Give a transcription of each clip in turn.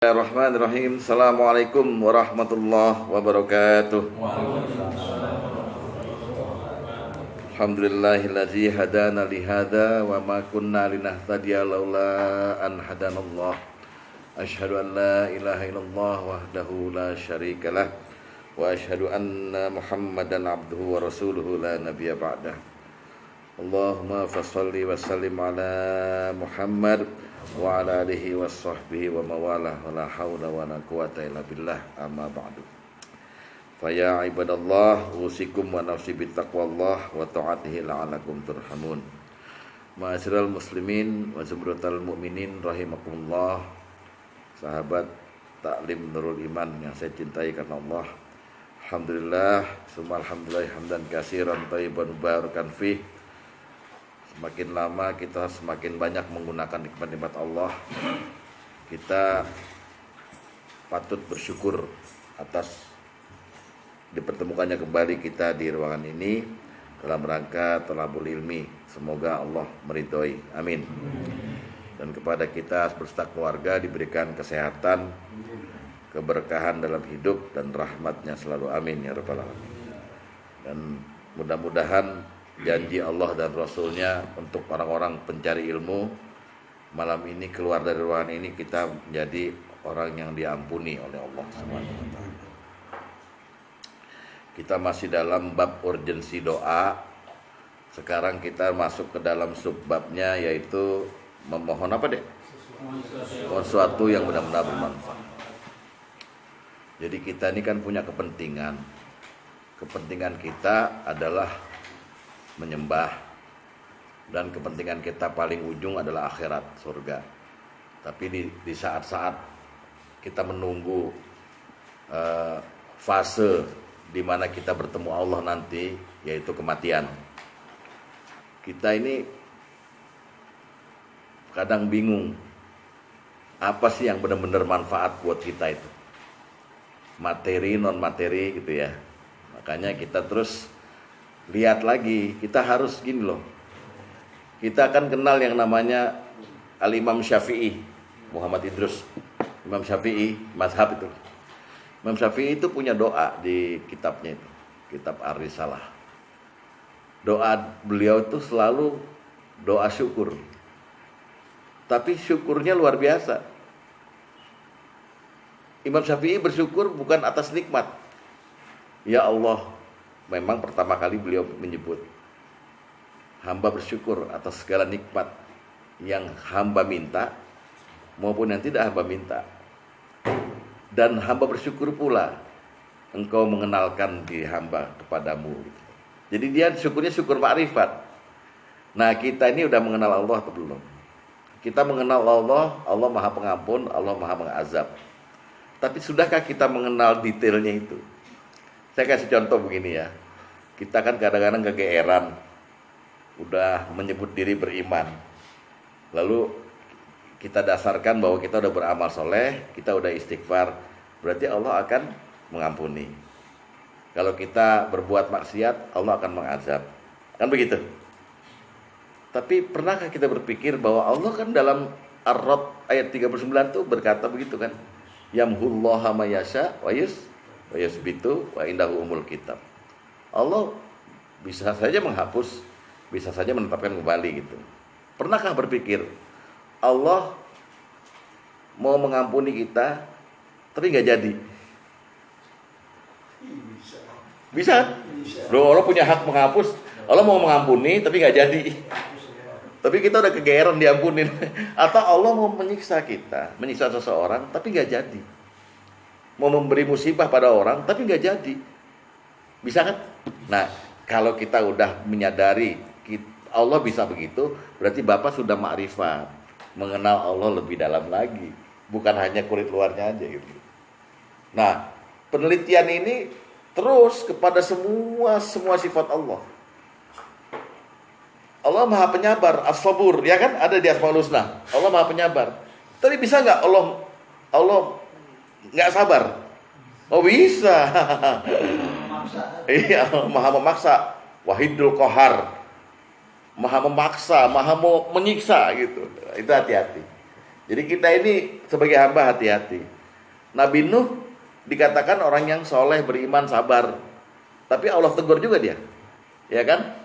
Bismillahirrahmanirrahim. Assalamualaikum warahmatullahi wabarakatuh. Alhamdulillahillazi hadana lihada wa ma kunna linahtadiya laula an hadanallah. Asyhadu an la ilaha illallah wahdahu la syarikalah wa asyhadu anna Muhammadan abduhu wa rasuluhu la nabiyya ba'dah. Allahumma fassalli wa sallim ala Muhammad wa ala alihi wa sahbihi wa mawalah wa la hawla wa la quwata illa billah, amma ba'du. Faya ibadallah, usikum wa nafsi bittaqwallah wa ta'atihi la'alakum turhamun. Ma'asyiral muslimin wa zumratal mu'minin rahimakumullah. Sahabat Taklim Nurul Iman yang saya cintai karena Allah. Alhamdulillah, summa alhamdulillah hamdan katsiran thayyiban mubarakan fih. Semakin lama kita semakin banyak menggunakan nikmat-nikmat Allah. Kita patut bersyukur atas dipertemukannya kembali kita di ruangan ini dalam rangka thalabul ilmi. Semoga Allah meridhoi. Amin. Dan kepada kita beserta keluarga diberikan kesehatan, keberkahan dalam hidup dan rahmatnya selalu. Amin ya rabbal alamin. Dan mudah-mudahan janji Allah dan Rasulnya untuk orang-orang pencari ilmu, malam ini keluar dari ruangan ini kita menjadi orang yang diampuni oleh Allah SWT. Kita masih dalam bab urgensi doa. Sekarang kita masuk ke dalam subbabnya, yaitu memohon apa dek? Sesuatu yang benar-benar bermanfaat. Jadi kita ini kan punya kepentingan. Kepentingan kita adalah menyembah, dan kepentingan kita paling ujung adalah akhirat, surga. Tapi di saat-saat kita menunggu fase di mana kita bertemu Allah nanti, yaitu kematian, kita ini kadang bingung apa sih yang benar-benar manfaat buat kita itu, materi non materi gitu ya. Makanya kita terus lihat lagi, kita harus gini loh. Kita akan kenal yang namanya Al-Imam Syafi'i, Muhammad Idrus, Imam Syafi'i, mazhab itu. Imam Syafi'i itu punya doa di kitabnya itu, kitab Ar-Risalah. Doa beliau itu selalu doa syukur. Tapi syukurnya luar biasa. Imam Syafi'i bersyukur bukan atas nikmat. Ya Allah, memang pertama kali beliau menyebut, hamba bersyukur atas segala nikmat yang hamba minta maupun yang tidak hamba minta. Dan hamba bersyukur pula engkau mengenalkan diri hamba kepadamu. Jadi dia syukurnya syukur ma'rifat. Nah, kita ini udah mengenal Allah atau belum? Kita mengenal Allah, Allah Maha Pengampun, Allah Maha Mengazab. Tapi sudahkah kita mengenal detailnya itu? Saya kasih contoh begini ya. Kita kan kadang-kadang kegeeran, udah menyebut diri beriman, lalu kita dasarkan bahwa kita udah beramal soleh, kita udah istighfar, berarti Allah akan mengampuni. Kalau kita berbuat maksiat, Allah akan mengazab, kan begitu? Tapi pernahkah kita berpikir bahwa Allah kan dalam Ar-Rad ayat 39 tuh berkata begitu kan, yamhullaha ma yasha wa yusbitu wa indahu umul kitab. Allah bisa saja menghapus, bisa saja menetapkan kembali gitu. Pernahkah berpikir Allah mau mengampuni kita tapi nggak jadi? Bisa. Loh, Allah punya hak menghapus. Allah mau mengampuni tapi nggak jadi. Tapi kita udah kegeeran diampunin. Atau Allah mau menyiksa kita, menyiksa seseorang tapi nggak jadi. Mau memberi musibah pada orang tapi nggak jadi. Bisa kan? Nah, kalau kita udah menyadari Allah bisa begitu, berarti Bapak sudah ma'rifat, mengenal Allah lebih dalam lagi, bukan hanya kulit luarnya aja gitu. Nah, penelitian ini terus kepada semua sifat Allah. Allah Maha Penyabar, As-Sabur, ya kan? Ada di Asmaul Husna. Allah Maha Penyabar. Tapi bisa nggak Allah nggak sabar? Oh bisa. Iya, Maha memaksa, Wahidul Qahar, Maha memaksa, Maha mau menyiksa gitu. Itu hati-hati. Jadi kita ini sebagai hamba hati-hati. Nabi Nuh dikatakan orang yang soleh, beriman, sabar. Tapi Allah tegur juga dia, ya kan?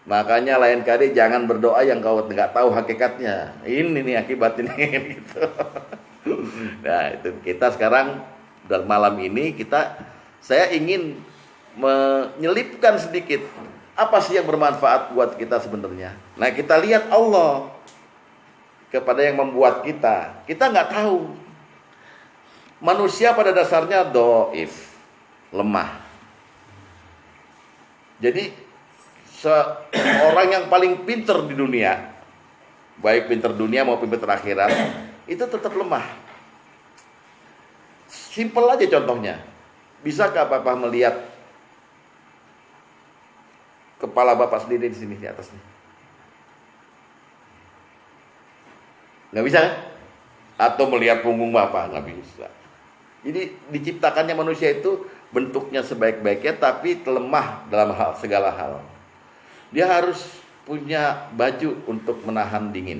Makanya lain kali jangan berdoa yang kau nggak tahu hakikatnya. Ini nih akibat ini gitu. Nah itu kita sekarang dalam malam ini saya ingin menyelipkan sedikit apa sih yang bermanfaat buat kita sebenarnya. Nah kita lihat Allah kepada yang membuat kita nggak tahu. Manusia pada dasarnya dhaif, lemah. Jadi seorang yang paling pinter di dunia, baik pinter dunia maupun pinter akhirat, itu tetap lemah. Simpel aja contohnya. Bisakah Bapak melihat kepala Bapak sendiri di sini di atas nih? Nggak bisa kan? Atau melihat punggung Bapak? Nggak bisa. Jadi diciptakannya manusia itu bentuknya sebaik-baiknya tapi lemah dalam segala hal. Dia harus punya baju untuk menahan dingin.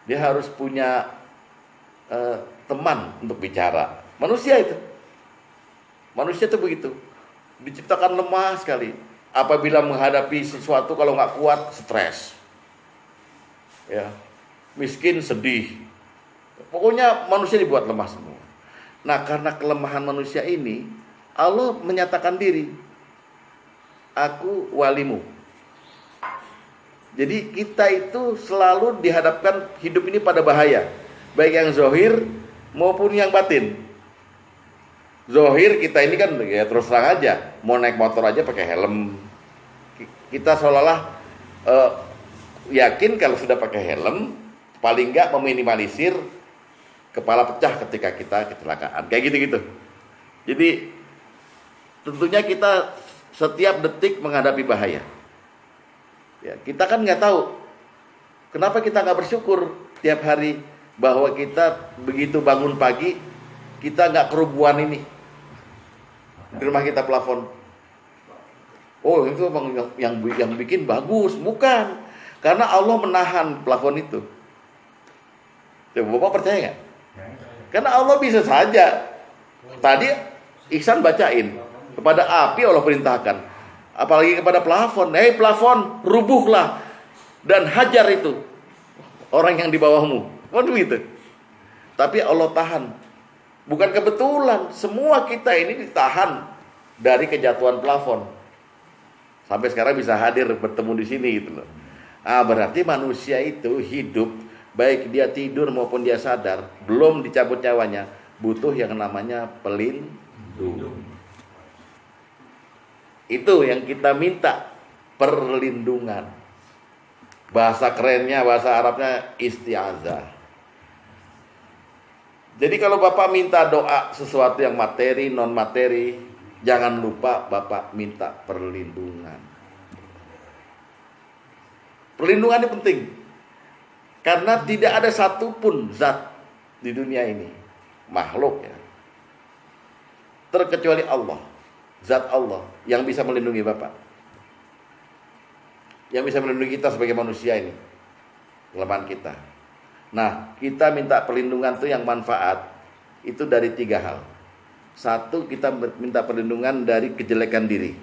Dia harus punya teman untuk bicara. Manusia itu begitu. Diciptakan lemah sekali. Apabila menghadapi sesuatu kalau nggak kuat, stres. Ya, miskin, sedih. Pokoknya manusia dibuat lemah semua. Nah, karena kelemahan manusia ini, Allah menyatakan diri, aku walimu. Jadi kita itu selalu dihadapkan hidup ini pada bahaya, baik yang zohir maupun yang batin. Zohir kita ini kan ya terus terang aja, mau naik motor aja pakai helm. Kita seolah-olah yakin kalau sudah pakai helm, paling nggak meminimalisir kepala pecah ketika kita kecelakaan, kayak gitu-gitu. Jadi tentunya kita setiap detik menghadapi bahaya. Ya, kita kan nggak tahu kenapa kita nggak bersyukur tiap hari bahwa kita begitu bangun pagi kita nggak kerubuhan ini di rumah kita plafon. Oh itu yang bikin bagus, bukan? Karena Allah menahan plafon itu. Coba Bapak percaya nggak? Karena Allah bisa saja. Tadi Ihsan bacain kepada api Allah perintahkan, apalagi kepada plafon. Hei plafon, rubuhlah dan hajar itu orang yang di bawahmu. Waduh itu. Tapi Allah tahan. Bukan kebetulan, semua kita ini ditahan dari kejatuhan plafon. Sampai sekarang bisa hadir bertemu di sini gitu loh. Berarti manusia itu hidup, baik dia tidur maupun dia sadar, belum dicabut nyawanya, butuh yang namanya pelindung. Itu yang kita minta, perlindungan. Bahasa kerennya, bahasa Arabnya isti'azah. Jadi kalau Bapak minta doa sesuatu yang materi, non materi, jangan lupa Bapak minta perlindungan. Perlindungan ini penting. Karena tidak ada satupun zat di dunia ini, makhluk ya, terkecuali Allah, zat Allah yang bisa melindungi Bapak, yang bisa melindungi kita sebagai manusia ini, kelemahan kita. Nah, kita minta perlindungan itu yang manfaat, itu dari 3 hal. Satu, kita minta perlindungan dari kejelekan diri.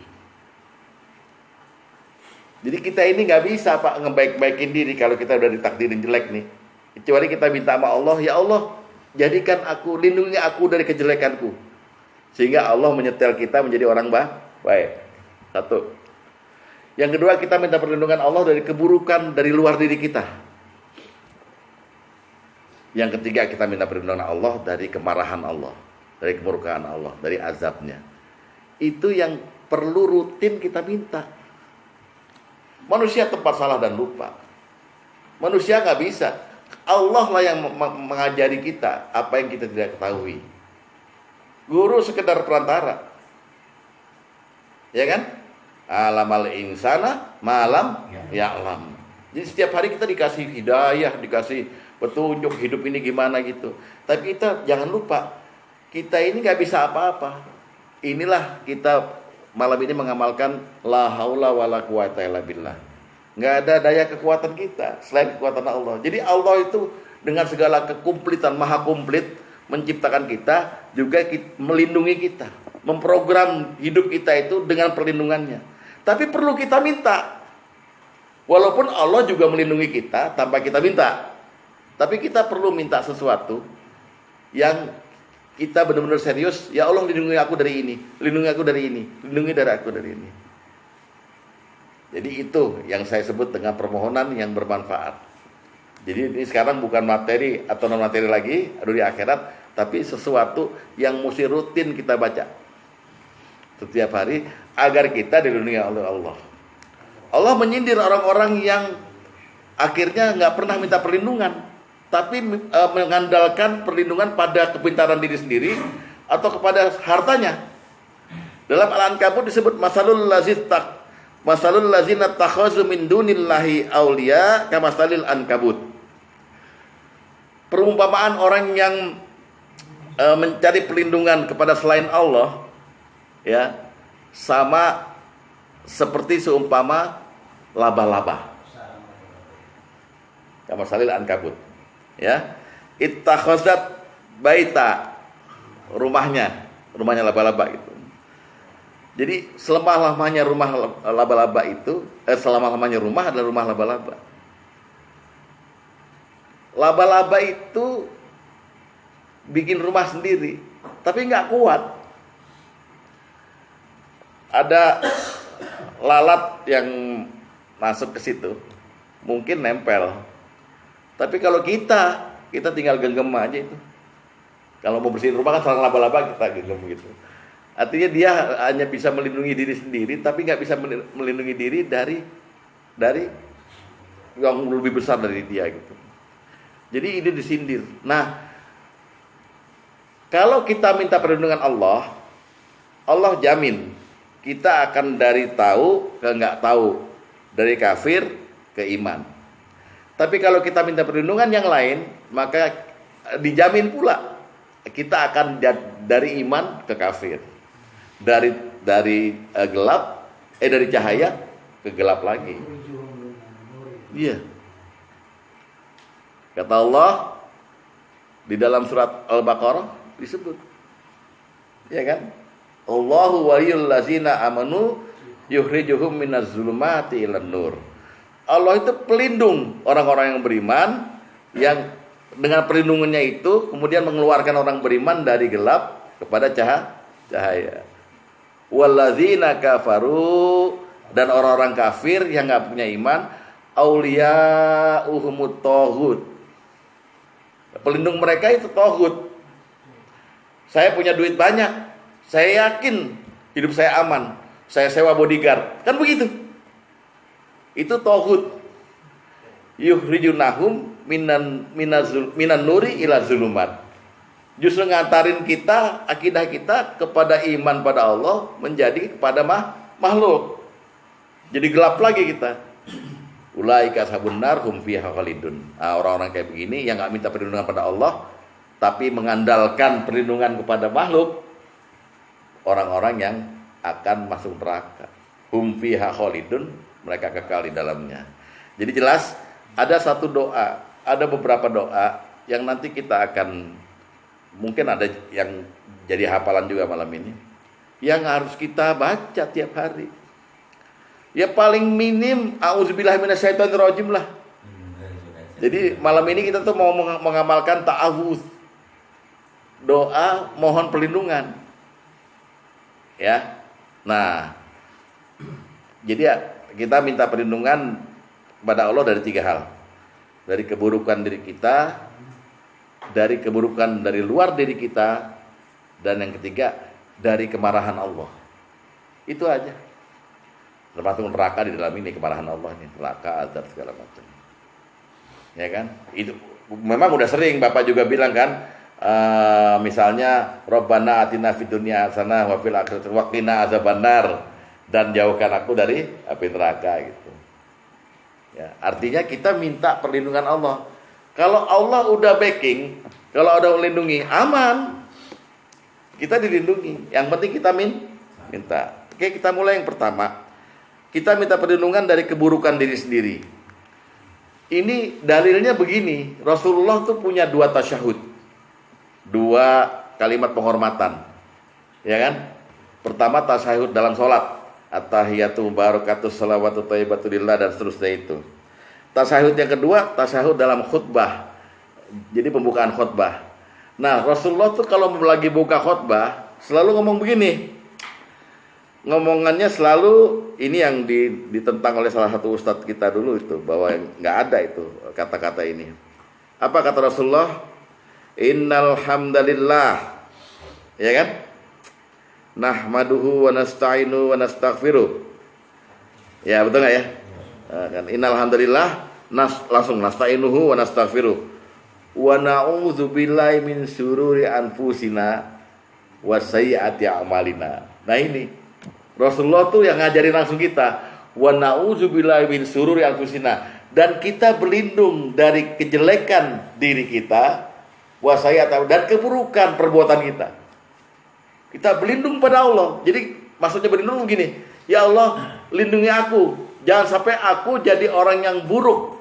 Jadi kita ini nggak bisa Pak ngebaik-baikin diri kalau kita udah ditakdirin jelek nih. Kecuali kita minta sama Allah, ya Allah, jadikan aku, lindungi aku dari kejelekanku. Sehingga Allah menyetel kita menjadi orang baik. Satu. Yang kedua, kita minta perlindungan Allah dari keburukan dari luar diri kita. Yang ketiga, kita minta perlindungan Allah dari kemarahan Allah, dari kemurkaan Allah, dari azabnya. Itu yang perlu rutin kita minta. Manusia tempat salah dan lupa. Manusia nggak bisa. Allah lah yang mengajari kita apa yang kita tidak ketahui. Guru sekedar perantara, ya kan? Alamal insana malam ya'lam. Jadi setiap hari kita dikasih hidayah, dikasih petunjuk hidup ini gimana gitu. Tapi kita jangan lupa, kita ini nggak bisa apa-apa. Inilah kita malam ini mengamalkan la haula wala quwata illa billah. Nggak ada daya kekuatan kita selain kekuatan Allah. Jadi Allah itu dengan segala kekumplitan, maha komplit, menciptakan kita, juga melindungi kita, memprogram hidup kita itu dengan perlindungannya. Tapi perlu kita minta. Walaupun Allah juga melindungi kita tanpa kita minta, tapi kita perlu minta sesuatu yang kita benar-benar serius. Ya Allah, lindungi aku dari ini, lindungi aku dari ini, lindungi dari aku dari ini. Jadi itu yang saya sebut dengan permohonan yang bermanfaat. Jadi ini sekarang bukan materi atau non materi lagi, di akhirat, tapi sesuatu yang mesti rutin kita baca setiap hari agar kita dilindungi oleh Allah. Allah menyindir orang-orang yang akhirnya nggak pernah minta perlindungan, tapi mengandalkan perlindungan pada kepintaran diri sendiri atau kepada hartanya. Dalam Al-Ankabut disebut masalul lazina takhazu min dunillahi auliya kamasalil ankabut. Perumpamaan orang yang mencari perlindungan kepada selain Allah, ya, sama seperti seumpama laba-laba. Kamasalil ankabut, ya. Ittakhazat baita, rumahnya laba-laba itu. Jadi selama-lamanya rumah laba-laba itu, selama-lamanya rumah adalah rumah laba-laba. Laba-laba itu bikin rumah sendiri, tapi nggak kuat. Ada lalat yang masuk ke situ, mungkin nempel. Tapi kalau kita tinggal genggam aja itu. Kalau mau bersihin rumah kan sarang laba-laba kita genggam gitu. Artinya dia hanya bisa melindungi diri sendiri, tapi nggak bisa melindungi diri dari yang lebih besar dari dia gitu. Jadi ini disindir. Nah, kalau kita minta perlindungan Allah, Allah jamin kita akan dari tahu ke nggak tahu, dari kafir ke iman. Tapi kalau kita minta perlindungan yang lain, maka dijamin pula kita akan dari iman ke kafir, dari gelap, dari cahaya ke gelap lagi. Iya. Kata Allah di dalam surat Al-Baqarah disebut, ya kan? Allahu waliyul lazina amanu yukhrijuhum minaz zulumati ilan nur. Allah itu pelindung orang-orang yang beriman, yang dengan perlindungannya itu kemudian mengeluarkan orang beriman dari gelap kepada cahaya. Wallazina kafaru, dan orang-orang kafir yang enggak punya iman, auliya'uhumut taghut. Pelindung mereka itu taghut. Saya punya duit banyak, saya yakin hidup saya aman, saya sewa bodyguard, kan begitu. Itu taghut. Yukhrijunahum minan nuri ila zulumat. Justru ngantarin kita, akidah kita kepada iman pada Allah menjadi kepada makhluk. Jadi gelap lagi kita. Ulaika ashabun nar hum fiha khalidun. Orang-orang kayak begini yang enggak minta perlindungan pada Allah tapi mengandalkan perlindungan kepada makhluk, orang-orang yang akan masuk neraka. Hum fiha khalidun, mereka kekal di dalamnya. Jadi jelas ada satu doa, ada beberapa doa yang nanti kita akan, mungkin ada yang jadi hafalan juga malam ini, yang harus kita baca tiap hari. Ya paling minim a'udzubillahi minasyaitonirrajim lah. Jadi malam ini kita tuh mau mengamalkan ta'awudz, doa mohon perlindungan. Ya. Nah, jadi ya, kita minta perlindungan kepada Allah dari 3 hal. Dari keburukan diri kita, dari keburukan dari luar diri kita, dan yang ketiga dari kemarahan Allah. Itu aja. Termasuk neraka di dalam ini, kemarahan Allah ini, neraka, azab segala macam. Ya kan? Itu memang udah sering Bapak juga bilang kan, misalnya Rabbana atina fid dunya hasanah wa fil akhirati wa qina azabannar, dan jauhkan aku dari api neraka gitu. Ya, artinya kita minta perlindungan Allah. Kalau Allah udah backing, kalau udah melindungi, aman. Kita dilindungi. Yang penting kita minta. Oke, kita mulai yang pertama. Kita minta perlindungan dari keburukan diri sendiri. Ini dalilnya begini, Rasulullah tuh punya 2 tasyahud, 2 kalimat penghormatan, ya kan? Pertama tasyahud dalam sholat, at-tahiyatu barakatuh salawatu thayyibatu lillah, dan seterusnya itu. Tasyahud yang kedua, tasyahud dalam khutbah, jadi pembukaan khutbah. Nah, Rasulullah tuh kalau lagi buka khutbah selalu ngomong begini. Ngomongannya selalu ini yang ditentang oleh salah satu ustadz kita dulu itu, bahwa nggak ada itu kata-kata ini. Apa kata Rasulullah? Innal hamdalillah, ya kan? Nahmaduhu wa nasta'inu wa nastaghfiruh. Ya, betul nggak ya? Kan innal hamdalillah, langsung nasta'inuhu wa nastaghfiruh. Wa na'udzubillahi min syururi anfusina wa sayyiati a'malina. Nah, ini Rasulullah tuh yang ngajarin langsung kita, wa na'udzubillahi min syururi anfusina, dan kita berlindung dari kejelekan diri kita, wa sayyiati, dan keburukan perbuatan kita. Kita berlindung pada Allah. Jadi maksudnya berlindung begini, ya Allah, lindungi aku, jangan sampai aku jadi orang yang buruk,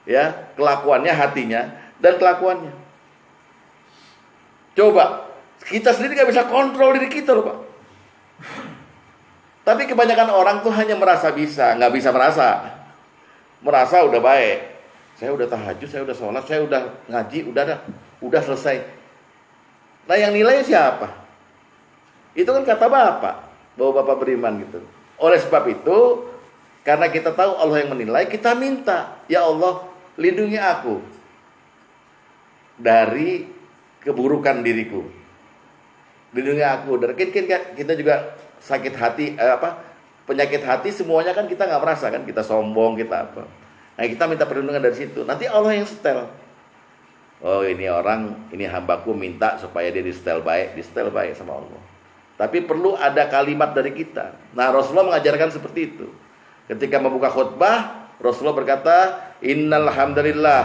ya, kelakuannya, hatinya, dan kelakuannya. Coba, kita sendiri gak bisa kontrol diri kita loh Pak. Tapi kebanyakan orang tuh hanya merasa bisa, nggak bisa merasa udah baik. Saya udah tahajud, saya udah sholat, saya udah ngaji, udah selesai. Nah, yang nilai siapa? Itu kan kata Bapak, bahwa Bapak beriman gitu. Oleh sebab itu, karena kita tahu Allah yang menilai, kita minta, ya Allah, lindungi aku dari keburukan diriku. Lindungi aku dari kita juga sakit hati, penyakit hati semuanya kan kita nggak merasa kan, kita sombong, kita apa. Nah, kita minta perlindungan dari situ. Nanti Allah yang setel. Oh, ini hambaku minta supaya dia di setel baik sama Allah. Tapi perlu ada kalimat dari kita. Nah, Rasulullah mengajarkan seperti itu. Ketika membuka khutbah, Rasulullah berkata, innal hamdalillah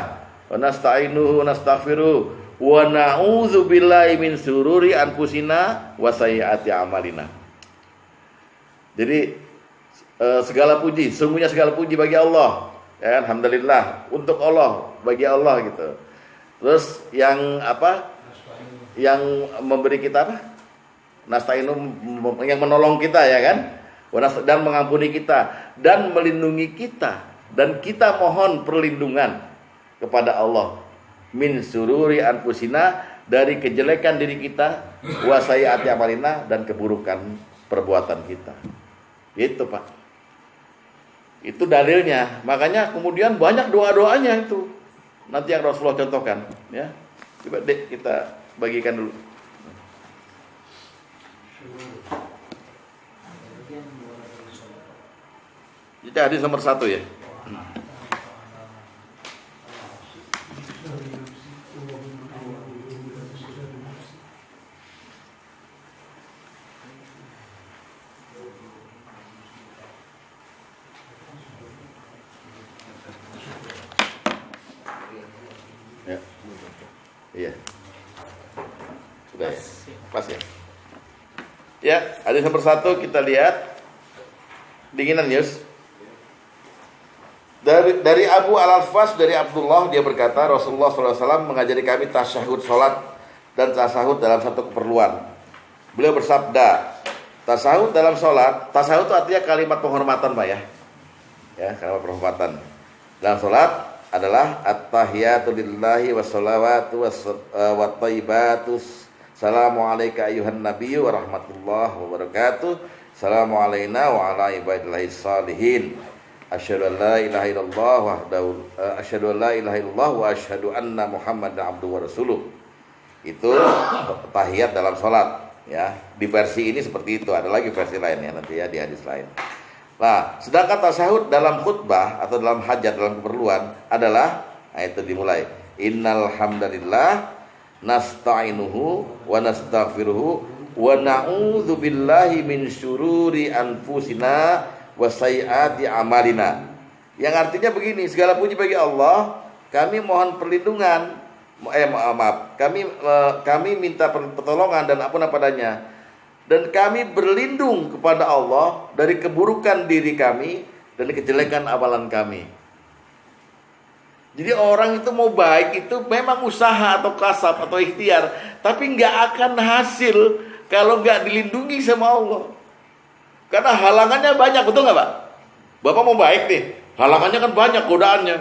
wa nasta'inuhu wa nastaghfiruh wa na'udzubillahi min syururi anfusina wa sayyiati a'malina. Jadi segala puji, sungguhnya segala puji bagi Allah, ya, alhamdulillah untuk Allah, bagi Allah gitu. Terus yang yang memberi kita nasta'inu, yang menolong kita, ya kan, dan mengampuni kita dan melindungi kita, dan kita mohon perlindungan kepada Allah min sururi anfusina, dari kejelekan diri kita, wa sayyiati amalina, dan keburukan perbuatan kita. Itu Pak, itu dalilnya. Makanya kemudian banyak doa-doanya itu nanti yang Rasulullah contohkan, ya. Coba dek kita bagikan dulu. Itu hadis nomor 1 ya. Iya. Sudah ya? Pas ya? Ya, hadis nomor 1 kita lihat. Dinginan Yus. Dari Abu Al-Alfas, dari Abdullah, dia berkata, Rasulullah SAW mengajari kami tasyahud sholat dan tasyahud dalam satu keperluan. Beliau bersabda, tasyahud dalam sholat, tasyahud itu artinya kalimat penghormatan Pak ya. Ya, kalimat penghormatan. Dalam sholat adalah at-tahiyatu lillahi wassalawatu wattayyibatu. Assalamu alayka ayyuhan nabiyyu wa rahmatullahi wa barakatuh. Assalamu alayna wa ala ibadillahi salihin. Asyhadu an la ilaha illallah wahdahu asyhadu an la ilaha illallah wa asyhadu anna Muhammadan abduhu wa rasuluh. Itu tahiyat dalam salat ya. Di versi ini seperti itu, ada lagi versi lainnya nanti ya di hadis lain. Nah, sedangkan tasyahud dalam khutbah atau dalam hajat, dalam keperluan adalah, nah itu dimulai, innal hamdalillah nasta'inuhu wa nastaghfiruhu wa na'udzubillahi min syururi anfusina wa sayyiati amalina. Yang artinya begini, segala puji bagi Allah, kami mohon perlindungan, kami minta pertolongan dan ampun padanya. Dan kami berlindung kepada Allah dari keburukan diri kami dan kejelekan amalan kami. Jadi orang itu mau baik itu memang usaha atau kasab atau ikhtiar, tapi nggak akan hasil kalau nggak dilindungi sama Allah. Karena halangannya banyak, betul nggak Pak? Bapak mau baik nih, halangannya kan banyak, godaannya.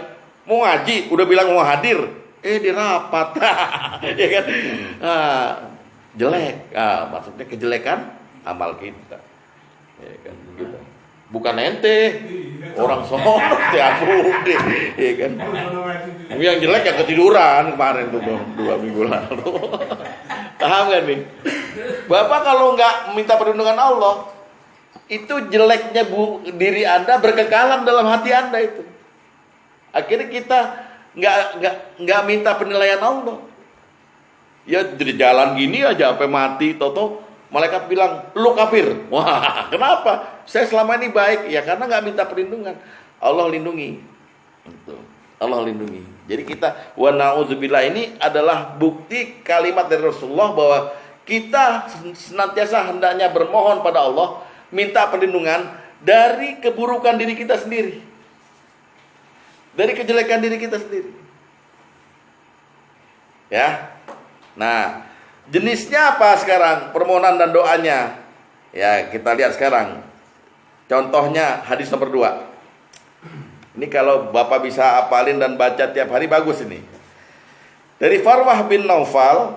Mau ngaji, udah bilang mau hadir, dirapat, ya kan? Jelek, maksudnya kejelekan amal kita, ya kan? Gitu. Bukan ente, orang sono tiap deh, ya kan? Yang jelek ya ketiduran kemarin tuh 2 minggu lalu. Paham kan nih? Bapak kalau nggak minta perlindungan Allah, itu jeleknya diri Anda berkekalan dalam hati Anda itu. Akhirnya kita nggak minta penilaian Allah. Ya jadi jalan gini aja sampai mati, toto malaikat bilang lu kafir. Wah, kenapa? Saya selama ini baik. Ya karena nggak minta perlindungan. Allah lindungi. Allah lindungi. Jadi kita wa na'udzubillah ini adalah bukti kalimat dari Rasulullah bahwa kita senantiasa hendaknya bermohon pada Allah, minta perlindungan dari keburukan diri kita sendiri, dari kejelekan diri kita sendiri. Ya. Nah, jenisnya apa sekarang permohonan dan doanya? Ya, kita lihat sekarang. Contohnya hadis nomor 2. Ini kalau Bapak bisa apalin dan baca tiap hari bagus ini. Dari Farwah bin Naufal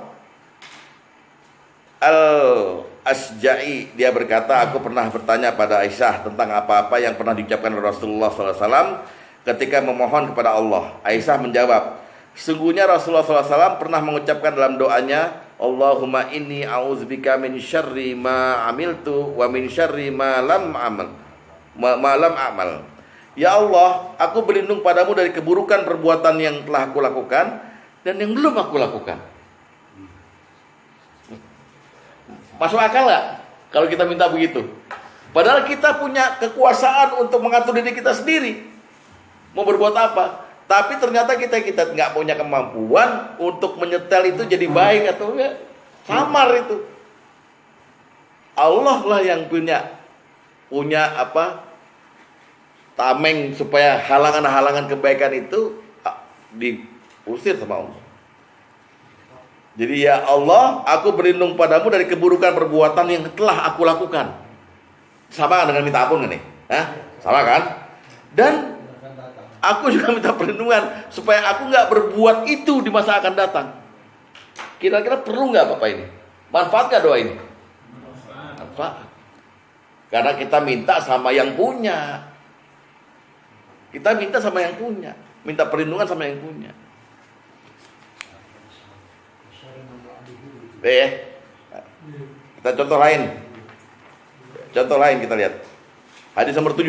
Al-Asja'i, dia berkata, aku pernah bertanya pada Aisyah tentang apa-apa yang pernah diucapkan Rasulullah SAW ketika memohon kepada Allah. Aisyah menjawab, sesungguhnya Rasulullah SAW pernah mengucapkan dalam doanya, Allahumma inni a'udzubika min syarri ma amiltu wa min syarri ma lam amal. Ya Allah, aku berlindung padamu dari keburukan perbuatan yang telah aku lakukan dan yang belum aku lakukan. Masuk akal nggak kalau kita minta begitu? Padahal kita punya kekuasaan untuk mengatur diri kita sendiri mau berbuat apa. Tapi ternyata kita nggak punya kemampuan untuk menyetel itu jadi baik atau enggak. Samar itu. Allah lah yang punya apa? Tameng supaya halangan-halangan kebaikan itu diusir sama Allah. Jadi ya Allah, aku berlindung padamu dari keburukan perbuatan yang telah aku lakukan. Sama dengan minta ampun kan nih? Sama kan? Dan aku juga minta perlindungan supaya aku nggak berbuat itu di masa akan datang. Kira-kira perlu nggak Bapak ini? Manfaat nggak doa ini? Manfaat. Karena kita minta sama yang punya. Kita minta sama yang punya. Minta perlindungan sama yang punya. Kita contoh lain. Contoh lain kita lihat. Hadis nomor 7.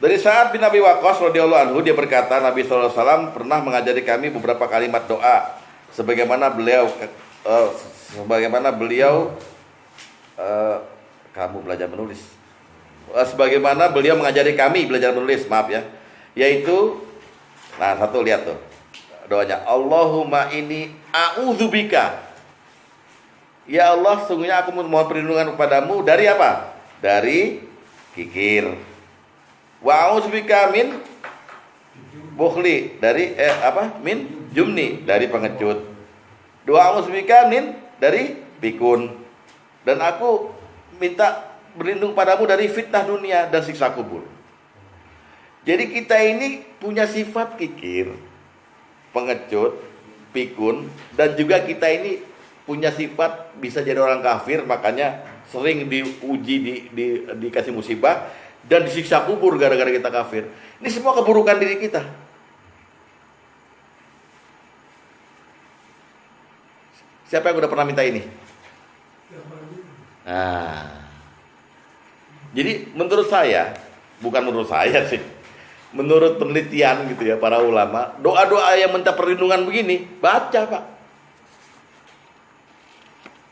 Dari Sa'ad bin Abi Waqqas radhiyallahu anhu, dia berkata, Nabi sallallahu alaihi wasallam pernah mengajari kami beberapa kalimat doa sebagaimana beliau kamu belajar menulis. Sebagaimana beliau mengajari kami belajar menulis, maaf ya. Yaitu satu lihat tuh. Doanya, Allahumma inni a'udzubika. Ya Allah, sungguhnya aku mohon perlindungan kepadamu dari apa? Dari kikir. Wa a'udzubika min bukhli, dari min jumni, dari pengecut. Wa a'udzubika min dari pikun. Dan aku minta berlindung padamu dari fitnah dunia dan siksa kubur. Jadi kita ini punya sifat kikir, pengecut, pikun, dan juga kita ini punya sifat bisa jadi orang kafir, makanya sering diuji, dikasih musibah dan disiksa kubur gara-gara kita kafir. Ini semua keburukan diri kita. Siapa yang udah pernah minta ini? Jadi menurut saya, bukan menurut saya sih, menurut penelitian gitu ya para ulama, doa-doa yang minta perlindungan begini, baca Pak.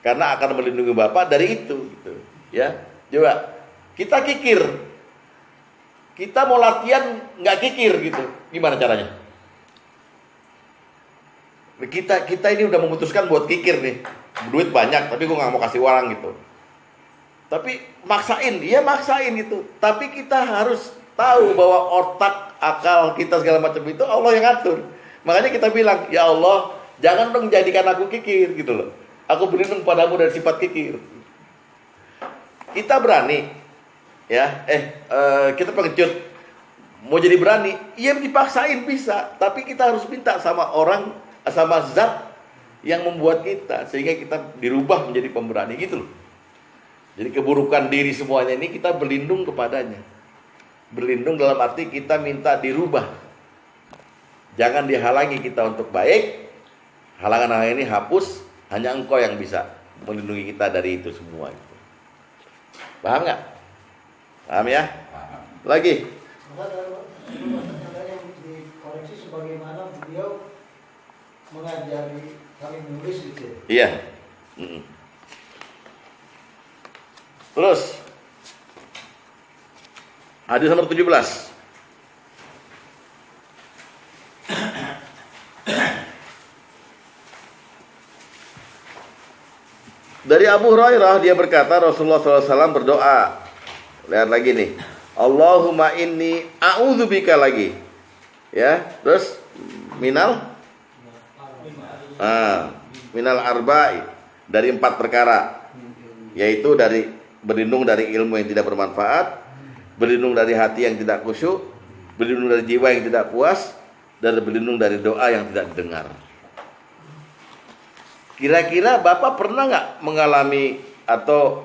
Karena akan melindungi Bapak dari itu gitu. Ya. Coba kita kikir. Kita mau latihan nggak kikir gitu. Gimana caranya? Kita ini udah memutuskan buat kikir nih. Duit banyak tapi gue nggak mau kasih orang gitu. Tapi maksain gitu. Tapi kita harus tahu bahwa otak, akal kita segala macam itu Allah yang atur. Makanya kita bilang, ya Allah, jangan dong jadikan aku kikir gitu loh. Aku berlindung padamu dari sifat kikir. Kita berani, ya, kita pengecut, mau jadi berani, iya dipaksain bisa, tapi kita harus minta sama orang, sama zat yang membuat kita, sehingga kita dirubah menjadi pemberani gitu loh. Jadi keburukan diri semuanya ini kita berlindung kepadanya. Berlindung dalam arti kita minta dirubah. Jangan dihalangi kita untuk baik. Halangan-halangan ini hapus, hanya Engkau yang bisa melindungi kita dari itu semua. Paham nggak? Paham ya? Lagi. Yang dikoreksi sebagaimana beliau mengajari kami menulis gitu. Iya. Terus hadis nomor 17. Dari Abu Hurairah, dia berkata Rasulullah SAW berdoa. Lihat lagi nih. Allahumma inni a'udzubika lagi. Ya, terus minal arba'i, dari 4 perkara. Yaitu dari berlindung dari ilmu yang tidak bermanfaat, berlindung dari hati yang tidak khusyuk, berlindung dari jiwa yang tidak puas, dan berlindung dari doa yang tidak didengar. Kira-kira Bapak pernah nggak mengalami atau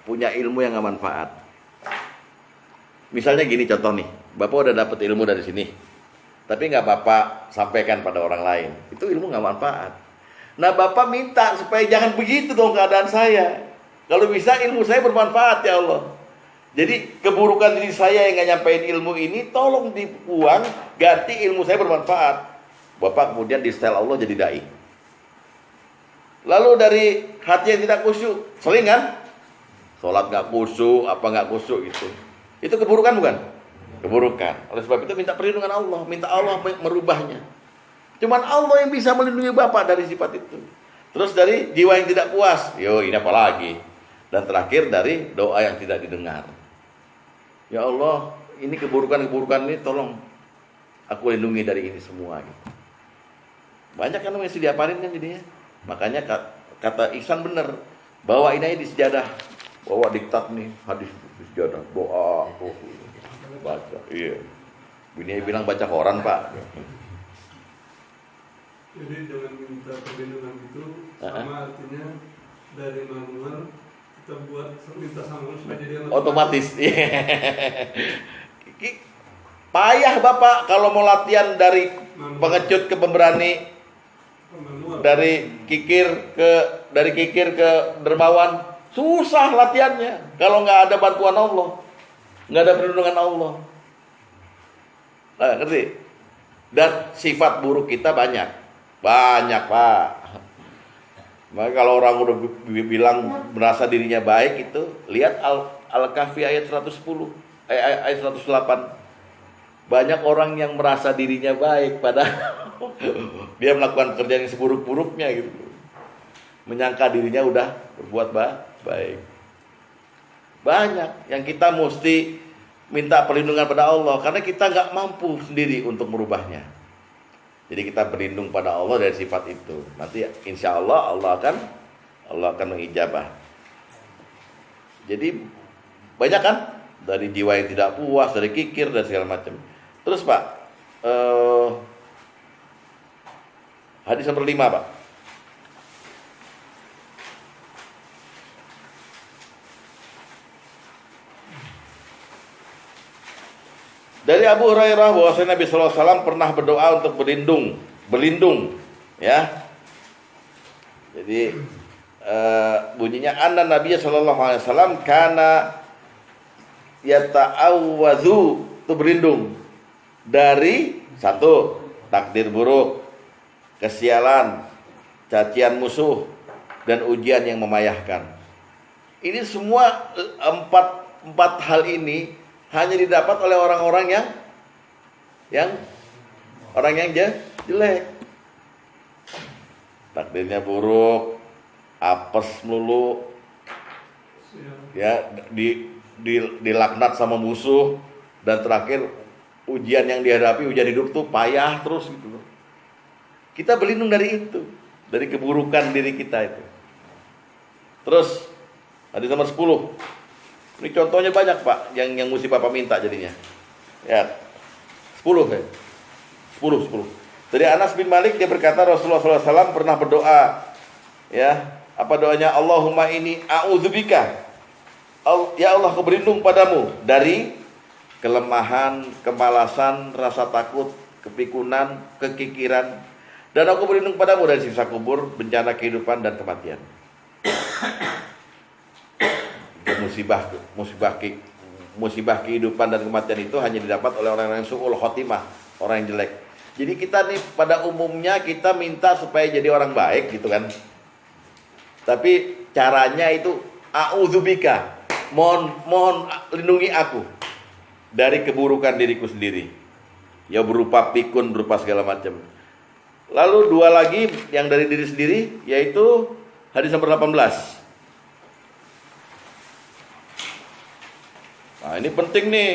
punya ilmu yang nggak manfaat? Misalnya gini contoh nih, Bapak udah dapat ilmu dari sini, tapi nggak Bapak sampaikan pada orang lain, itu ilmu nggak manfaat. Nah Bapak minta supaya jangan begitu dong keadaan saya. Kalau bisa ilmu saya bermanfaat ya Allah. Jadi keburukan diri saya yang nggak nyampein ilmu ini tolong dibuang, ganti ilmu saya bermanfaat. Bapak kemudian di style Allah jadi dai. Lalu dari hati yang tidak khusyuk, sering kan? Sholat nggak khusyuk, apa nggak khusyuk gitu. Itu keburukan bukan? Keburukan. Oleh sebab itu minta perlindungan Allah, minta Allah merubahnya. Cuman Allah yang bisa melindungi Bapak dari sifat itu. Terus dari jiwa yang tidak puas, ini apa lagi? Dan terakhir dari doa yang tidak didengar. Ya Allah, ini keburukan-keburukan ini tolong aku lindungi dari ini semua. Banyak kan yang mesti diapalin kan jadinya. Makanya kata Ihsan benar, bawa ini di sejadah, bawa diktat nih hadis di sejadah, doa, baca. Iya. Bini bilang baca koran Pak. Jadi dengan minta perlindungan itu sama artinya dari manual kita buat minta sama Allah supaya jadi otomatis. Payah Bapak kalau mau latihan dari pengecut ke pemberani, dari kikir ke dermawan, susah latihannya kalau nggak ada bantuan Allah, nggak ada perlindungan Allah. Nah, ngerti? Dan sifat buruk kita banyak Pak. Maka kalau orang udah bilang merasa dirinya baik itu, lihat Al-Kahfi ayat 110, ayat 108. Banyak orang yang merasa dirinya baik padahal dia melakukan kerjaan yang seburuk-buruknya gitu. Menyangka dirinya udah berbuat baik. Banyak yang kita mesti minta perlindungan pada Allah karena kita nggak mampu sendiri untuk merubahnya. Jadi kita berlindung pada Allah dari sifat itu. Nanti insya Allah Allah akan mengijabah. Jadi banyak kan dari jiwa yang tidak puas, dari kikir dan segala macam. Terus Pak, hadis nomor 5 Pak. Dari Abu Hurairah bahwasanya Nabi SAW pernah berdoa untuk berlindung, ya. Jadi bunyinya anna Nabi SAW kana yata'awwadzu, itu berlindung dari satu, takdir buruk, kesialan, cacian musuh, dan ujian yang memayahkan. Ini semua empat hal ini hanya didapat oleh orang-orang yang jelek. Takdirnya buruk, apes melulu, ya dilaknat sama musuh, dan terakhir ujian yang dihadapi, ujian hidup tuh payah terus gitu. Kita berlindung dari itu, dari keburukan diri kita itu. Terus hadis nomor 10. Ini contohnya banyak Pak, yang mesti Bapak minta jadinya. Ya, 10 ya. 10. Dari Anas bin Malik, dia berkata Rasulullah SAW pernah berdoa, ya, apa doanya? Allahumma inni a'udzubika, ya Allah, aku berlindung padamu dari kelemahan, kemalasan, rasa takut, kepikunan, kekikiran, dan aku berlindung padamu dari siksa kubur, bencana kehidupan dan kematian. Musibah kehidupan dan kematian itu hanya didapat oleh orang yang su'ul khotimah, orang yang jelek. Jadi kita nih pada umumnya kita minta supaya jadi orang baik gitu kan. Tapi caranya itu a'udzubika, mohon lindungi aku dari keburukan diriku sendiri. Ya berupa pikun, berupa segala macam. Lalu dua lagi yang dari diri sendiri, yaitu hadis nomor 18. Nah, ini penting nih.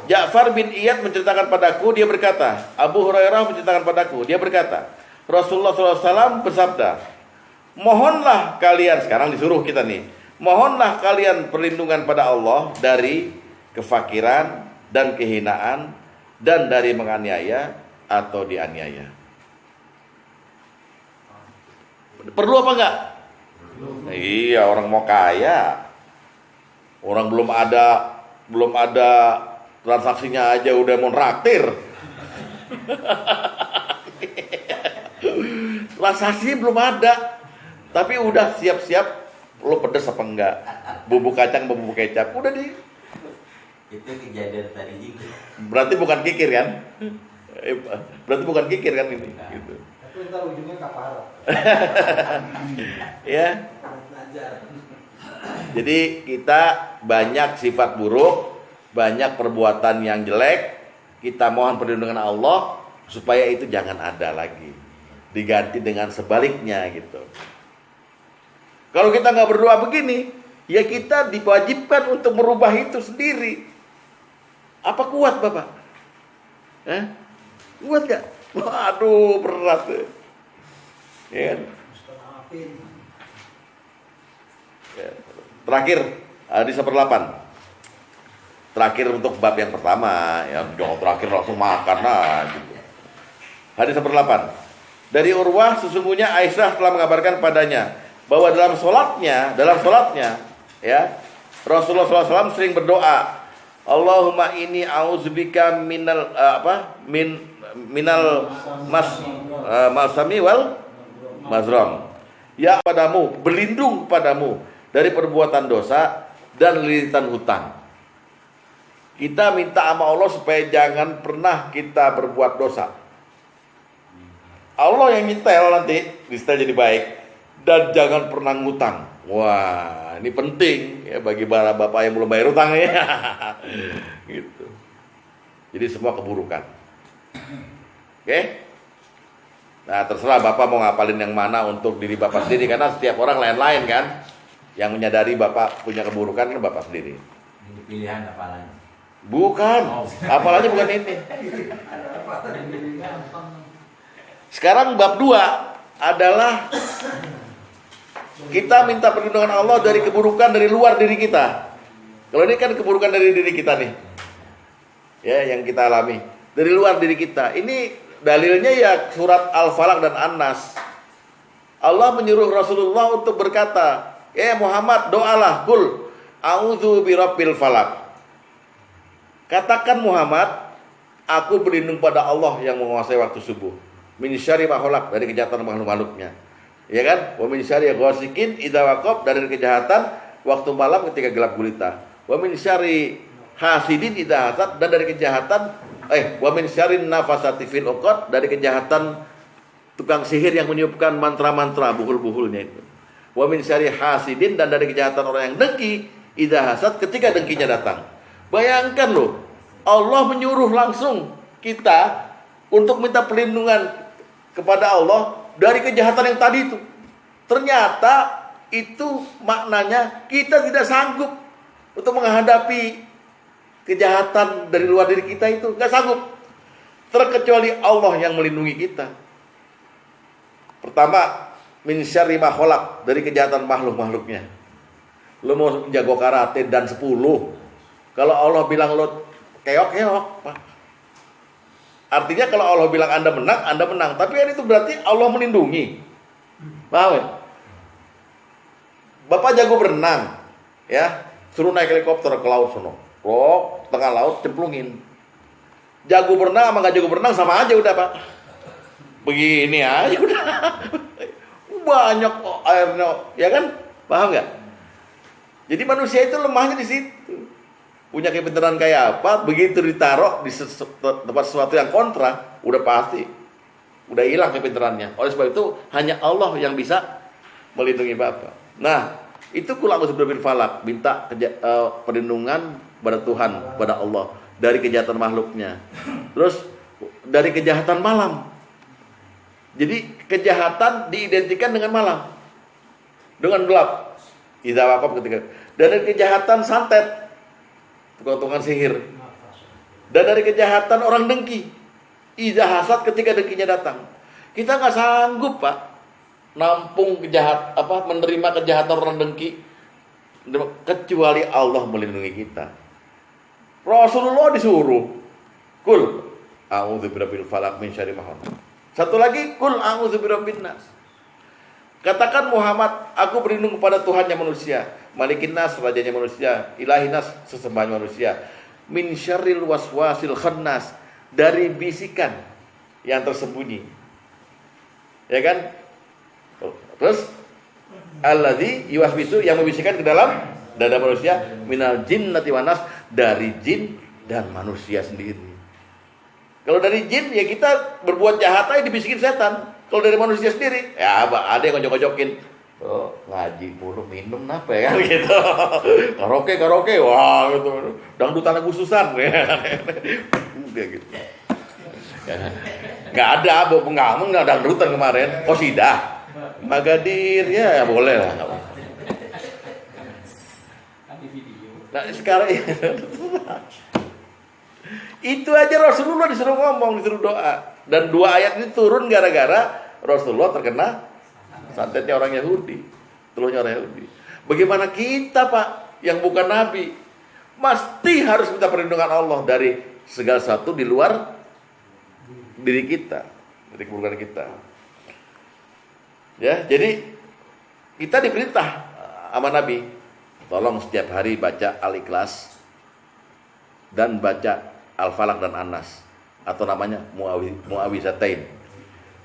Ja'far bin Iyad menceritakan padaku, dia berkata, Abu Hurairah menceritakan padaku, dia berkata, Rasulullah SAW bersabda, mohonlah kalian, sekarang disuruh kita nih, mohonlah kalian perlindungan pada Allah dari kefakiran dan kehinaan dan dari menganiaya atau dianiaya. Perlu apa enggak? Iya, orang mau kaya, orang belum ada transaksinya aja udah mau traktir. Transaksi belum ada, tapi udah siap-siap. Lo pedes apa enggak? Bumbu kacang, bumbu kecap, udah di. Itu kejadian tadi juga. Berarti bukan kikir kan? Berarti bukan kikir kan ini? Gitu. Tapi ntar ujungnya kaparat. Ya. Jadi kita banyak sifat buruk, banyak perbuatan yang jelek, kita mohon perlindungan Allah supaya itu jangan ada lagi, diganti dengan sebaliknya gitu. Kalau kita nggak berdoa begini, ya kita diwajibkan untuk merubah itu sendiri. Apa kuat Bapak? Kuat gak? Waduh, berat. Ya. Terakhir hadis nomor 8. Terakhir untuk bab yang pertama, ya jangan terakhir langsung makan gitu. Hadis nomor 8. Dari Urwah, sesungguhnya Aisyah telah mengabarkan padanya bahwa dalam sholatnya, ya Rasulullah SAW sering berdoa, Allahumma inni a'udzubika minal masami wal mazram. Ya padamu, berlindung padamu dari perbuatan dosa dan lilitan hutang. Kita minta sama Allah supaya jangan pernah kita berbuat dosa. Allah yang nyetel nanti, disetel jadi baik. Dan jangan pernah ngutang. Wah, ini penting ya bagi para bapak yang belum bayar utang ya. Gitu. Jadi semua keburukan. Oke? Nah, terserah bapak mau ngapalin yang mana untuk diri bapak sendiri, karena setiap orang lain-lain kan. Yang menyadari bapak punya keburukan kan bapak sendiri. Ini pilihan apalagi? Bukan, apalagi bukan ini. Sekarang bab 2 adalah kita minta perlindungan Allah dari keburukan dari luar diri kita. Kalau ini kan keburukan dari diri kita nih, ya, yang kita alami dari luar diri kita. Ini dalilnya ya surat Al-Falaq dan An-Nas. Allah menyuruh Rasulullah untuk berkata, Muhammad, doalah, kul a'udzu birabbil falaq. Katakan Muhammad, aku berlindung pada Allah yang menguasai waktu subuh. Min syarri ma khalaq, dari kejahatan makhluk-makhluknya. Ya kan? Wa min syarri ghasikin idza waqab, dari kejahatan waktu malam ketika gelap gulita. Wa min syarri hasidin idza hasad, dan dari kejahatan wa min syarri nafasati fil uqad, dari kejahatan tukang sihir yang meniupkan mantra-mantra buhul-buhulnya itu. Wa min syarri hasidin, dan dari kejahatan orang yang dengki idza hasad, ketika dengkinya datang. Bayangkan loh, Allah menyuruh langsung kita untuk minta perlindungan kepada Allah dari kejahatan yang tadi itu. Ternyata itu maknanya kita tidak sanggup untuk menghadapi kejahatan dari luar diri kita itu. Nggak sanggup. Terkecuali Allah yang melindungi kita. Pertama, min syarri ma khalaq, dari kejahatan makhluk-makhluknya. Lo mau jago karate dan 10. Kalau Allah bilang lo keok-keok, Pak. Artinya kalau Allah bilang Anda menang. Tapi kan itu berarti Allah melindungi. Paham ya? Bapak jago berenang, ya, suruh naik helikopter ke laut sono. Rok, tengah laut cemplungin. Jago berenang sama gak jago berenang sama aja udah, Pak. Begini aja udah. Banyak airnya, ya kan? Paham nggak? Jadi manusia itu lemahnya di situ. Punya kepintaran kayak apa, begitu ditaruh di tempat sesuatu yang kontra, udah pasti udah hilang kepintarannya. Oleh sebab itu hanya Allah yang bisa melindungi Bapak. Nah, itu kul a'udzu birabbil falaq, minta perlindungan pada Tuhan, pada Allah dari kejahatan makhluknya. Terus dari kejahatan malam. Jadi kejahatan diidentikan dengan malam, dengan gelap. Idza waqaf ketika. Dan dari kejahatan santet, tukang-tukang sihir. Dan dari kejahatan orang dengki, idza hasad, ketika dengkinya datang. Kita nggak sanggup, Pak, nampung menerima kejahatan orang dengki, kecuali Allah melindungi kita. Rasulullah disuruh, kul a'udzu birabbil falaq min syarri ma khalaq. Satu lagi, kul a'udzu birabbin nas. Katakan Muhammad, aku berlindung kepada Tuhannya manusia, Malikin nas, rajanya manusia, Ilahin nas, sesembahnya manusia, min syarril waswasil khannas, dari bisikan yang tersembunyi. Ya kan? Terus alladzi yuwaswisu, yang membisikkan ke dalam dada manusia, minal jinnati wan nas, dari jin dan manusia sendiri. Kalau dari jin, ya kita berbuat jahat aja dibisikin setan. Kalau dari manusia sendiri, ya ada yang ngojok-ngojokin. Oh, ngaji mulu, minum apa ya gitu. Karaoke, wah gitu. Dangdutan Agustusan. Udah gitu. Nggak ada, pengamen nggak dangdutan kemarin. Qasidah, Magadir, ya boleh lah. Nah sekarang itu aja Rasulullah disuruh ngomong, disuruh doa. Dan 2 ayat ini turun gara-gara Rasulullah terkena santetnya orang Yahudi, telurnya orang Yahudi. Bagaimana kita, Pak, yang bukan Nabi, mesti harus minta perlindungan Allah dari segala sesuatu di luar diri kita, dari keburukan kita. Ya, jadi kita diperintah sama Nabi, tolong setiap hari baca Al-Ikhlas dan baca Al-Falaq dan An-Nas, atau namanya Mu'awizatain.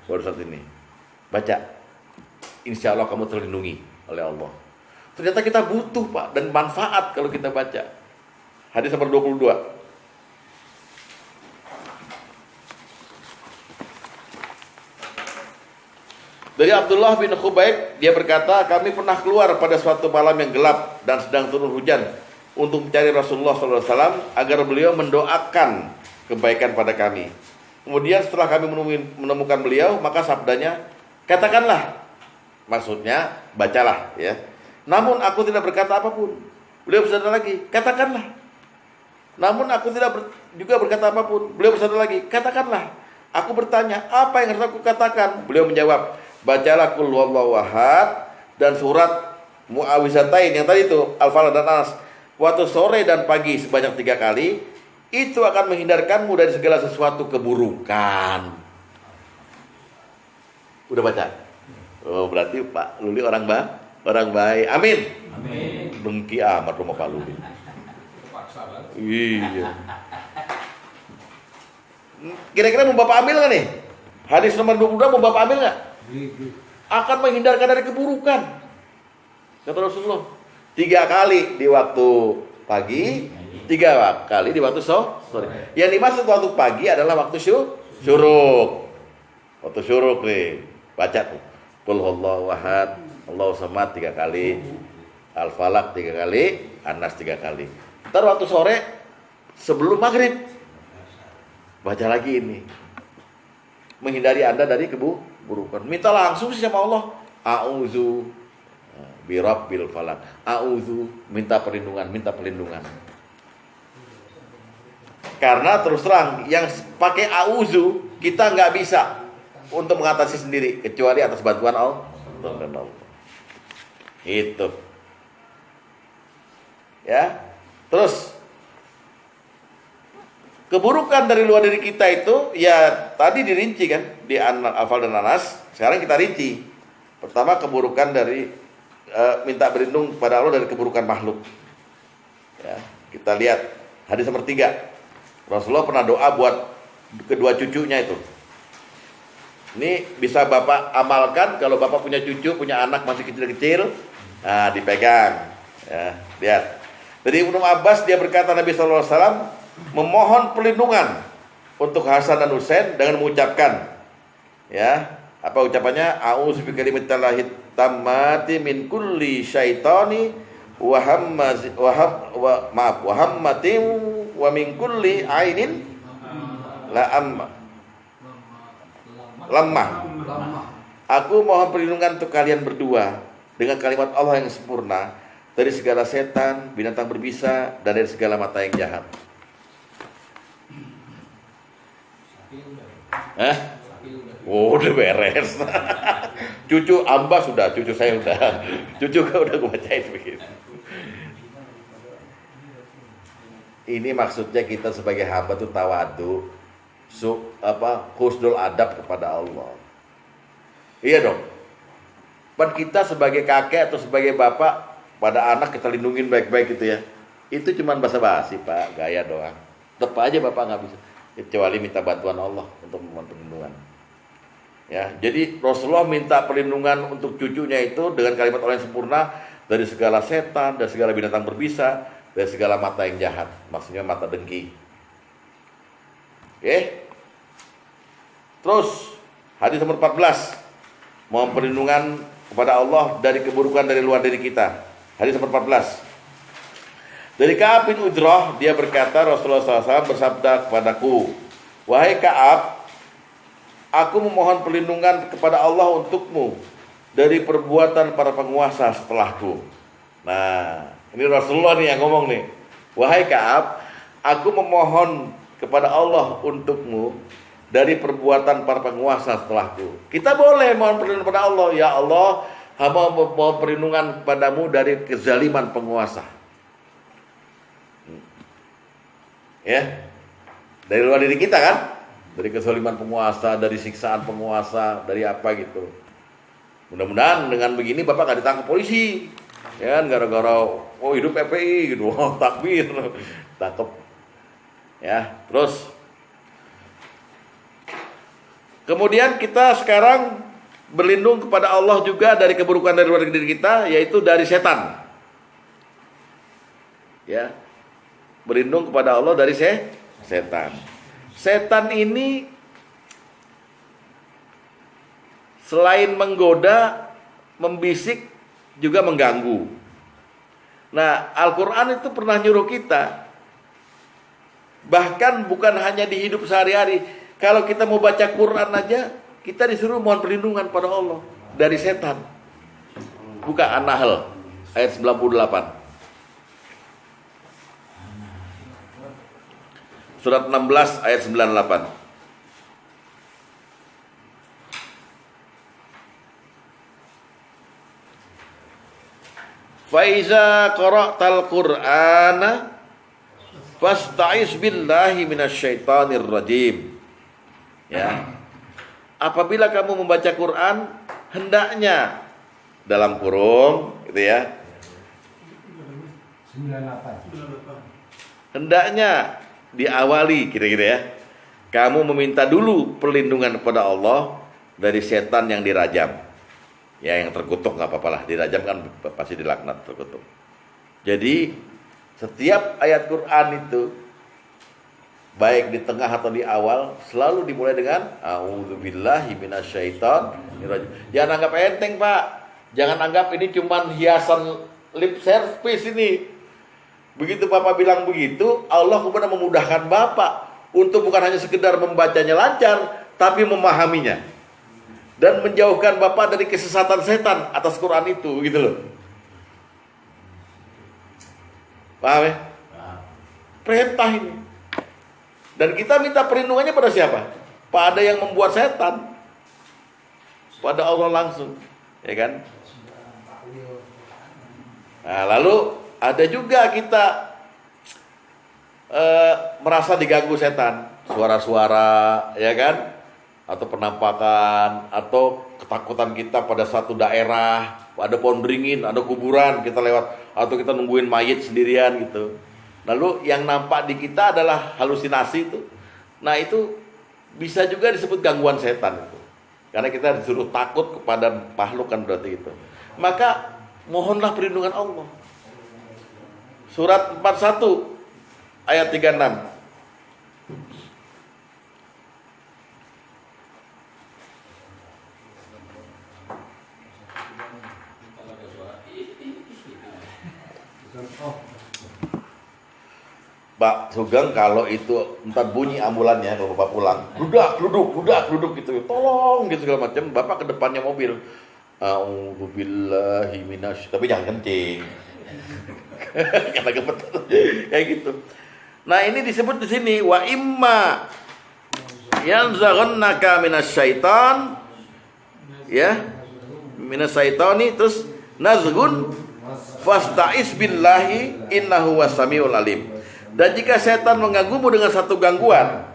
Baru saat ini baca, insya Allah kamu terlindungi oleh Allah. Ternyata kita butuh, Pak, dan manfaat kalau kita baca. Hadis nomor 22. Dari Abdullah bin Khubayb, dia berkata, kami pernah keluar pada suatu malam yang gelap dan sedang turun hujan untuk mencari Rasulullah SAW agar beliau mendoakan kebaikan pada kami. Kemudian setelah kami menemukan beliau, maka sabdanya, katakanlah, maksudnya bacalah, ya. Namun aku tidak berkata apapun. Beliau bersabda lagi, katakanlah. Namun aku tidak juga berkata apapun. Beliau bersabda lagi, katakanlah. Aku bertanya, apa yang harus aku katakan? Beliau menjawab, bacalah qul huwallahu ahad dan surat Mu'awizatain yang tadi itu, Al-Falaq dan An-Nas, waktu sore dan pagi sebanyak 3 kali. Itu akan menghindarkanmu dari segala sesuatu keburukan. Udah baca? Oh, berarti Pak Luli orang baik. Amin. Amin. Dengki amat rumah Pak Luli. Iya. Kira-kira mau Bapak ambil nggak nih? Hadis nomor 22 mau Bapak ambil nggak? Akan menghindarkan dari keburukan. Kata Rasulullah. 3 kali di waktu pagi, 3 kali di waktu sore. Yang dimaksud waktu pagi adalah waktu syuruk. Waktu syuruk nih, baca tuh. Qul huwallahu ahad, Allahu samad 3 kali, Al-Falaq 3 kali, An-Nas 3 kali. Ntar waktu sore sebelum maghrib baca lagi ini. Menghindari Anda dari keburukan. Minta langsung sih sama Allah. A'udzu birabbil falaq. A'udzu, minta perlindungan. Karena terus terang yang pakai a'udzu kita nggak bisa untuk mengatasi sendiri kecuali atas bantuan Allah. Itu. Ya. Terus keburukan dari luar diri kita itu ya tadi dirinci kan di Al-Anfal dan Anas. Sekarang kita rinci. Pertama keburukan dari minta berlindung pada Allah dari keburukan makhluk. Ya, kita lihat hadis nomor 3. Rasulullah pernah doa buat kedua cucunya itu. Ini bisa Bapak amalkan kalau Bapak punya cucu, punya anak masih kecil-kecil. Nah, dipegang. Ya, lihat. Dari Ibnu Abbas dia berkata Nabi SAW memohon perlindungan untuk Hasan dan Husain dengan mengucapkan, ya, apa ucapannya? A'udzu bikalimatillahi tammati min kulli syaitani wa hammatin wa min kulli ainin lamah. Aku mohon perlindungan untuk kalian berdua dengan kalimat Allah yang sempurna dari segala setan, binatang berbisa, dan dari segala mata yang jahat. Oh, udah beres. Cucu Amba sudah, cucu saya udah. Cucu udah gue bacain begitu. Ini maksudnya kita sebagai hamba tuh tawadu, husnul adab kepada Allah. Iya dong. Pan kita sebagai kakek atau sebagai bapak pada anak kita lindungin baik-baik gitu ya. Itu cuma basa-basi Pak, gaya doang. Tetap aja Bapak nggak bisa, kecuali minta bantuan Allah untuk memohon perlindungan. Ya, jadi Rasulullah minta perlindungan untuk cucunya itu dengan kalimat Allah yang sempurna dari segala setan, dari segala binatang berbisa, dari segala mata yang jahat. Maksudnya mata dengki. Oke. Terus hadis nomor 14, mohon perlindungan kepada Allah dari keburukan dari luar diri kita. Hadis nomor 14. Dari Ka'ab bin Ujrah dia berkata Rasulullah SAW bersabda kepadaku, wahai Ka'ab, aku memohon perlindungan kepada Allah untukmu dari perbuatan para penguasa setelahku. Nah, ini Rasulullah nih yang ngomong nih. Wahai Ka'ab, aku memohon kepada Allah untukmu dari perbuatan para penguasa setelahku. Kita boleh mohon perlindungan kepada Allah. Ya Allah, hamba mohon perlindungan kepadamu dari kezaliman penguasa. Ya, dari luar diri kita kan, dari kezaliman penguasa, dari siksaan penguasa, dari apa gitu. Mudah-mudahan dengan begini Bapak gak ditangkap polisi, ya kan, gara-gara hidup FPI gitu, takbir, tangkap. Ya, terus kemudian kita sekarang berlindung kepada Allah juga dari keburukan dari luar diri kita, yaitu dari setan. Ya, berlindung kepada Allah dari setan. Setan ini selain menggoda, membisik, juga mengganggu. Nah, Al-Quran itu pernah nyuruh kita, bahkan bukan hanya di hidup sehari-hari. Kalau kita mau baca Quran aja, kita disuruh mohon perlindungan pada Allah dari setan. Buka An-Nahl ayat 98. Surat 16 ayat 98. Faiza qara'tal Qur'ana fasta'iz billahi minasyaitonir rajim. Ya. Apabila kamu membaca Quran, hendaknya dalam kurung gitu ya. 98. Hendaknya diawali kira-kira ya, kamu meminta dulu perlindungan kepada Allah dari setan yang dirajam. Ya, yang terkutuk nggak apa-apa lah, dirajam kan pasti dilaknat, terkutuk. Jadi setiap ayat Quran itu baik di tengah atau di awal selalu dimulai dengan a'udzubillahi minasyaitonirrajim. Jangan anggap enteng Pak, jangan anggap ini cuman hiasan lip service ini. Begitu Bapak bilang begitu, Allah kemudian memudahkan Bapak untuk bukan hanya sekedar membacanya lancar, tapi memahaminya. dan menjauhkan Bapak dari kesesatan setan atas Quran itu, gitu loh. Paham ya? Perintah ini. Dan kita minta perlindungannya pada siapa? Pada yang membuat setan. Pada Allah langsung, ya kan? Nah, lalu ada juga kita merasa diganggu setan, suara-suara, ya kan? Atau penampakan, atau ketakutan kita pada satu daerah, ada pohon beringin, ada kuburan, kita lewat, atau kita nungguin mayit sendirian gitu. Lalu yang nampak di kita adalah halusinasi itu. Nah, itu bisa juga disebut gangguan setan itu. Karena kita disuruh takut kepada makhluk kan berarti itu. Maka mohonlah perlindungan Allah. Surat 41 ayat 36. Pak Sugeng, kalau itu entar bunyi ambulannya kalau Bapak pulang, duduk gitu, tolong gitu segala macam, Bapak ke depannya mobil, a'udzubillahi minasy, tapi jangan kencing, kata gemeter, kayak gitu. Nah, ini disebut di sini wa imma yanzaghannaka minasyaitan, ya, minasyaitani, terus nazgun fasta'iz billahi innahu wasamiul alim. Dan jika setan mengganggumu dengan satu gangguan,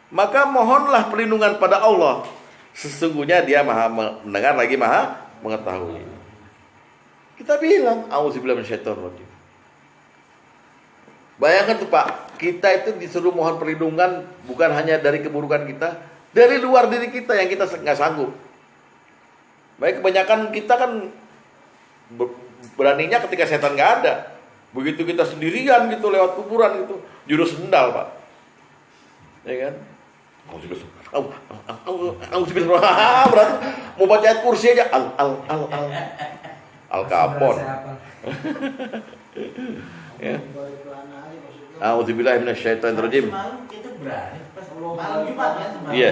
maka mohonlah perlindungan pada Allah. Sesungguhnya Dia Maha mendengar lagi Maha mengetahui. Kita bilang, auzubillahi minasyaitonir rajim. Bayangkan tuh Pak, kita itu disuruh mohon perlindungan bukan hanya dari keburukan kita, dari luar diri kita yang kita nggak sanggup. Baik, kebanyakan kita kan beraninya ketika setan nggak ada. Begitu kita sendirian gitu lewat kuburan gitu, jurus sendal Pak, ya kan? Berat, mau baca ayat kursi aja al kapon. Ya. A'udzubillahi minasyaitonir rajim. Malam kita berani pas malam Jumat ya semalam. Iya.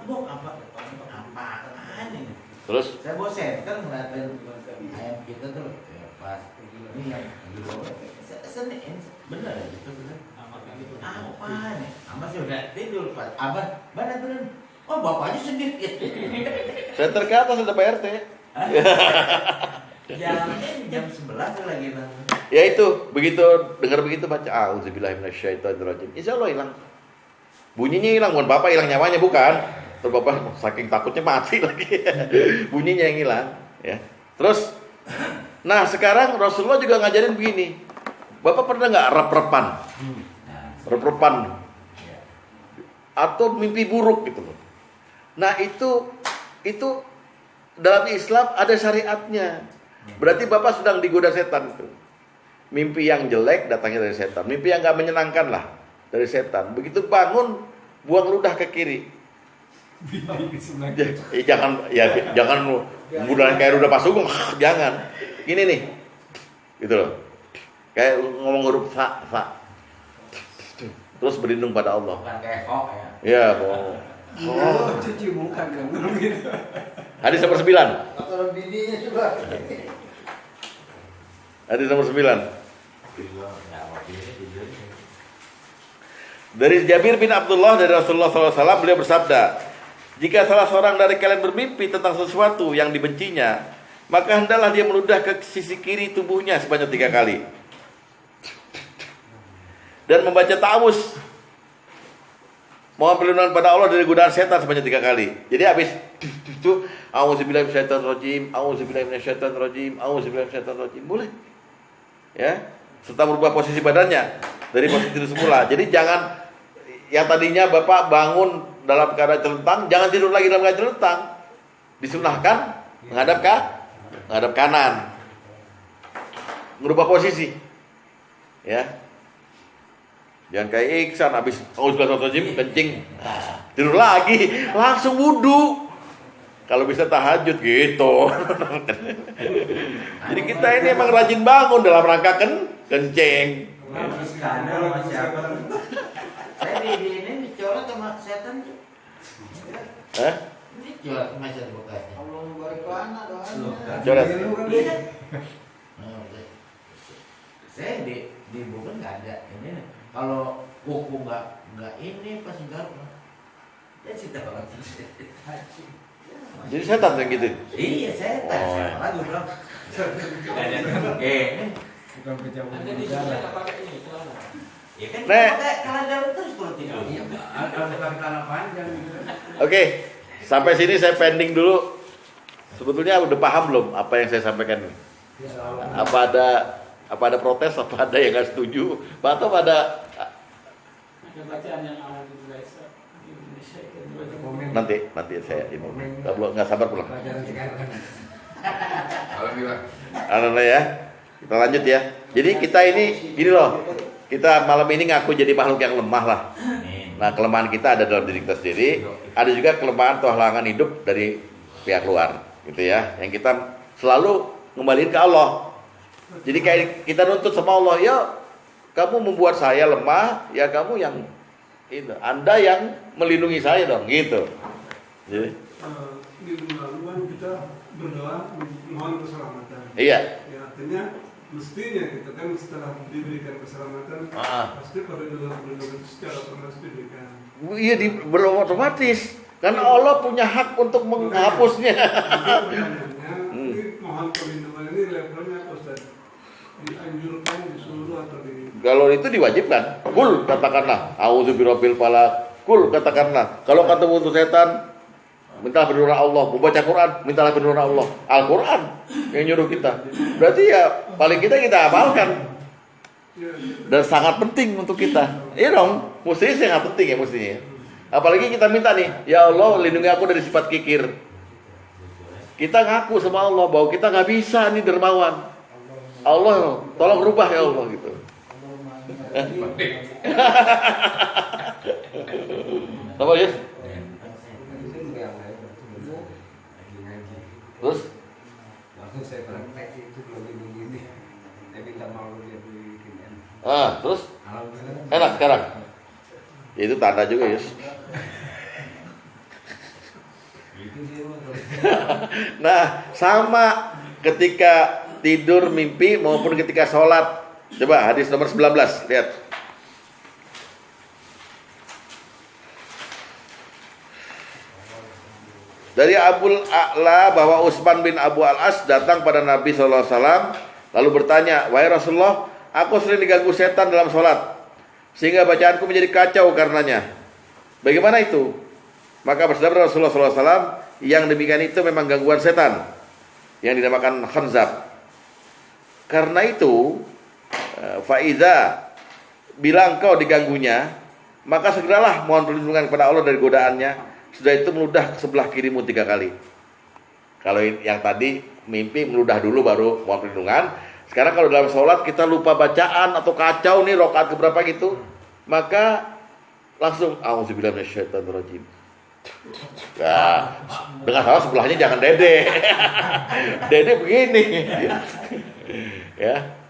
Bok apaan ini? Terus Saya bawa setan ngeliatin ayam kita tuh pas ini yang Senin bener gitu bener. Apaan nih? Abang sih udah tidur Pak. Abang mana turun? Oh bapaknya sendiri. saya terkata sudah Pak RT. Jam 11 lagi bang. Ya itu, begitu dengar begitu baca auzubillahi minasyaitonir rajim. Insyaallah hilang. Bunyinya hilang, bukan Bapak hilang nyawanya bukan. Terus Bapak saking takutnya mati lagi. Bunyinya yang hilang, ya. Terus nah, sekarang Rasulullah juga ngajarin begini. Bapak pernah nggak rep-repan? Rep-repan. Atau mimpi buruk gitu loh. Nah, itu dalam Islam ada syariatnya. Berarti Bapak sedang digoda setan itu. Mimpi yang jelek datangnya dari setan. Mimpi yang nggak menyenangkan lah dari setan. Begitu bangun, buang ludah ke kiri. Jangan mudah kayak udah pasung, jangan. Ini nih, gitu loh. Kayak ngomong huruf sa. Terus berlindung pada Allah. Bukan kayak kok ya. Ya, bohong. Cuci muka kan gitu. Hadis nomor 9. Atau bininya juga. Hadis nomor 9. Dari Jabir bin Abdullah dari Rasulullah SAW, beliau bersabda, jika salah seorang dari kalian bermimpi tentang sesuatu yang dibencinya, maka hendaklah dia meludah ke sisi kiri tubuhnya sebanyak 3 kali dan membaca ta'awuz, mohon perlindungan pada Allah dari godaan setan sebanyak 3 kali. Jadi habis itu auzubillahi minasyaitonir rajim, auzubillahi minasyaitonir rajim, auzubillahi minasyaitonir rajim, boleh. Ya, serta merubah posisi badannya dari posisi tidur semula. Jadi jangan yang tadinya Bapak bangun dalam keadaan celentang, jangan tidur lagi dalam keadaan celentang. Disunahkan menghadap kanan. Merubah posisi. Ya. Jangan kayak Iksan habis auzubillahi kencing, tidur lagi, langsung wudu. Kalau bisa tahajud gitu. Jadi kita ini emang rajin bangun dalam rangka kencing. Skandal sama siapa? Saya di ini dicoret sama setan tuh. Hah? Ini jual macam bekasnya. Allah barik ke anak doanya. Coba. Iya. Saya di Bogor nggak ada ini. Kalau kuku nggak ini pas garuk. Ya cerita orang. Jadi setan yang gitu. Iya saya tak Oh, siapa lagi bilang. Ini Bukan pejabat Ada di negara. sini pakai ini celana. ya kan Nek. pakai kalender terus kalau tidur. Iya, ada bukan tanah panjang gitu. Oke, sampai sini saya pending dulu. Sebetulnya udah paham belum apa yang saya sampaikan ini? Apa ada protes, apa ada yang nggak setuju, atau ada Ada bacaan yang alhamdulillah di Indonesia itu dibaca. Komen. nanti saya ini nggak sabar pulang. Pelajaran sekarang. Alhamdulillah ya. Kita lanjut ya. Jadi kita ini gini loh. Kita malam ini ngaku jadi makhluk yang lemah lah. Nah, kelemahan kita ada dalam diri kita sendiri, ada juga kelemahan atau halangan hidup dari pihak luar, gitu ya. Yang kita selalu ngembaliin ke Allah. Jadi kayak kita nuntut sama Allah, ya kamu membuat saya lemah, ya kamu yang itu, Anda yang melindungi saya dong, gitu. Jadi, Minggu lalu kan kita berdoa mohon keselamatan. iya. Ya artinya mestinya kita kan setelah diberikan keselamatan pasti perlindungan itu secara otomatis diberikan. Iya, otomatis. Karena Allah punya hak untuk menghapusnya. Jadi pertanyaannya, ini mohon perlindungan ini levelnya apa Ustaz? Dianjurkan, disuruh atau di Kalau itu diwajibkan. Kul katakanlah, auzubirobil falak. Kul katakanlah. Kalau ketemu untuk setan, mintalah perlindungan Allah. Membaca Quran, mintalah perlindungan Allah. Al-Quran yang nyuruh kita. Berarti ya paling kita amalkan. Dan sangat penting untuk kita. Iya dong, mestinya sangat penting ya mestinya. Apalagi kita minta nih, ya Allah lindungi aku dari sifat kikir. Kita ngaku sama Allah bahwa kita nggak bisa nih dermawan. Allah, tolong rubah ya Allah gitu. Apa ya? Terus? Langsung saya praktek itu belum ini. Saya minta mau dia bikin. Terus? Alhamdulillah. Enak sekarang? Ya, itu tanda juga ya. Itu sih emang. Nah, sama ketika tidur mimpi maupun ketika sholat. Coba hadis nomor 19, lihat. Dari Abul A'la bahwa Utsman bin Abu Al-As datang pada Nabi SAW lalu bertanya, wahai Rasulullah, aku sering diganggu setan dalam sholat sehingga bacaanku menjadi kacau karenanya. Bagaimana itu? Maka bersabda Rasulullah SAW, yang demikian itu memang gangguan setan yang dinamakan khanzab. Karena itu, faiza, bila engkau diganggunya, maka segeralah mohon perlindungan kepada Allah dari godaannya. Sudah itu meludah ke sebelah kirimu 3 kali. Kalau yang tadi mimpi meludah dulu baru mohon perlindungan. Sekarang kalau dalam sholat kita lupa bacaan atau kacau nih rakaat keberapa gitu, maka langsung auzubillahi minasyaitonirrajim. Nah, dengan salah sebelahnya jangan dede. Dede begini. Ya.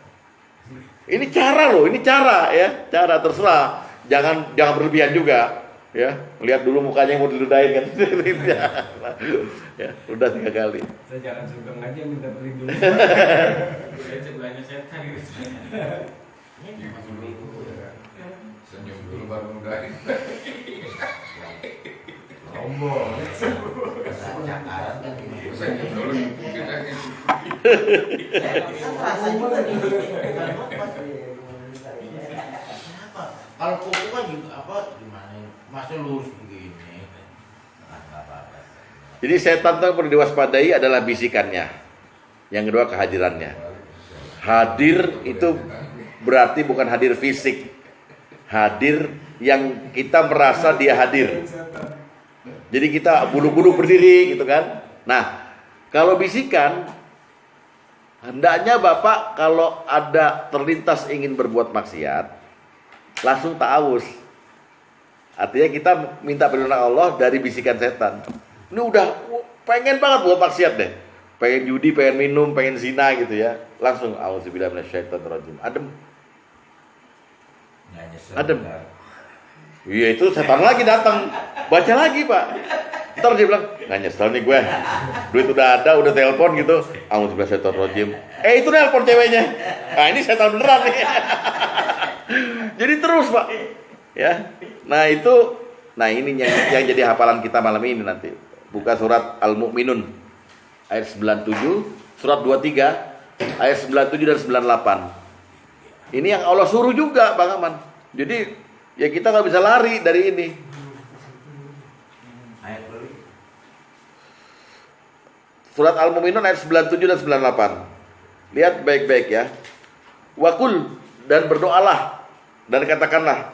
Ini cara loh, ini cara ya, cara terserah. Jangan berlebihan juga. Ya, lihat dulu mukanya yang mau diludahin kan. Ya, udah 3 kali. Saya jangan sugeng aja minta perlindungan. Saya sebelahnya setan gitu. Senyum dulu baru mudahin. Rombong. Cakaran kan gimana? Senyum dulu mudahin. Saya merasa juga nih. Kenapa? Kalau kuku kan juga apa gimana? Masa lurus begini? Apa-apa. Jadi setan yang perlu diwaspadai adalah bisikannya. Yang kedua kehadirannya. Hadir itu berarti bukan hadir fisik. Hadir yang kita merasa dia hadir. Jadi kita bulu-bulu berdiri gitu kan. Nah, kalau bisikan, hendaknya Bapak kalau ada terlintas ingin berbuat maksiat, langsung ta'awuz. Artinya kita minta perlindungan Allah dari bisikan setan. Ini udah pengen banget buat maksiat deh. Pengen judi, pengen minum, pengen zina gitu ya. Langsung auzubillahi minasyaitonirrajim. Adem. Nggak nyesel. Adem. Iya itu setan lagi datang, baca lagi Pak. Ntar dia bilang, nggak nyesel nih gue, duit udah ada, udah telepon gitu. A'udzubillahi. Itu nelpon ceweknya. Nah ini setan beneran nih. Jadi terus Pak, ya. Nah itu, nah ini yang jadi hafalan kita malam ini nanti. Buka surat Al-Mu'minun ayat 97, surat 23 ayat 97 dan 98. Ini yang Allah suruh juga Bang Aman. Jadi ya kita nggak bisa lari dari ini. Surat Al-Mu'minun ayat 97 dan 98. Lihat baik-baik ya. Wakul, dan berdoalah dan katakanlah,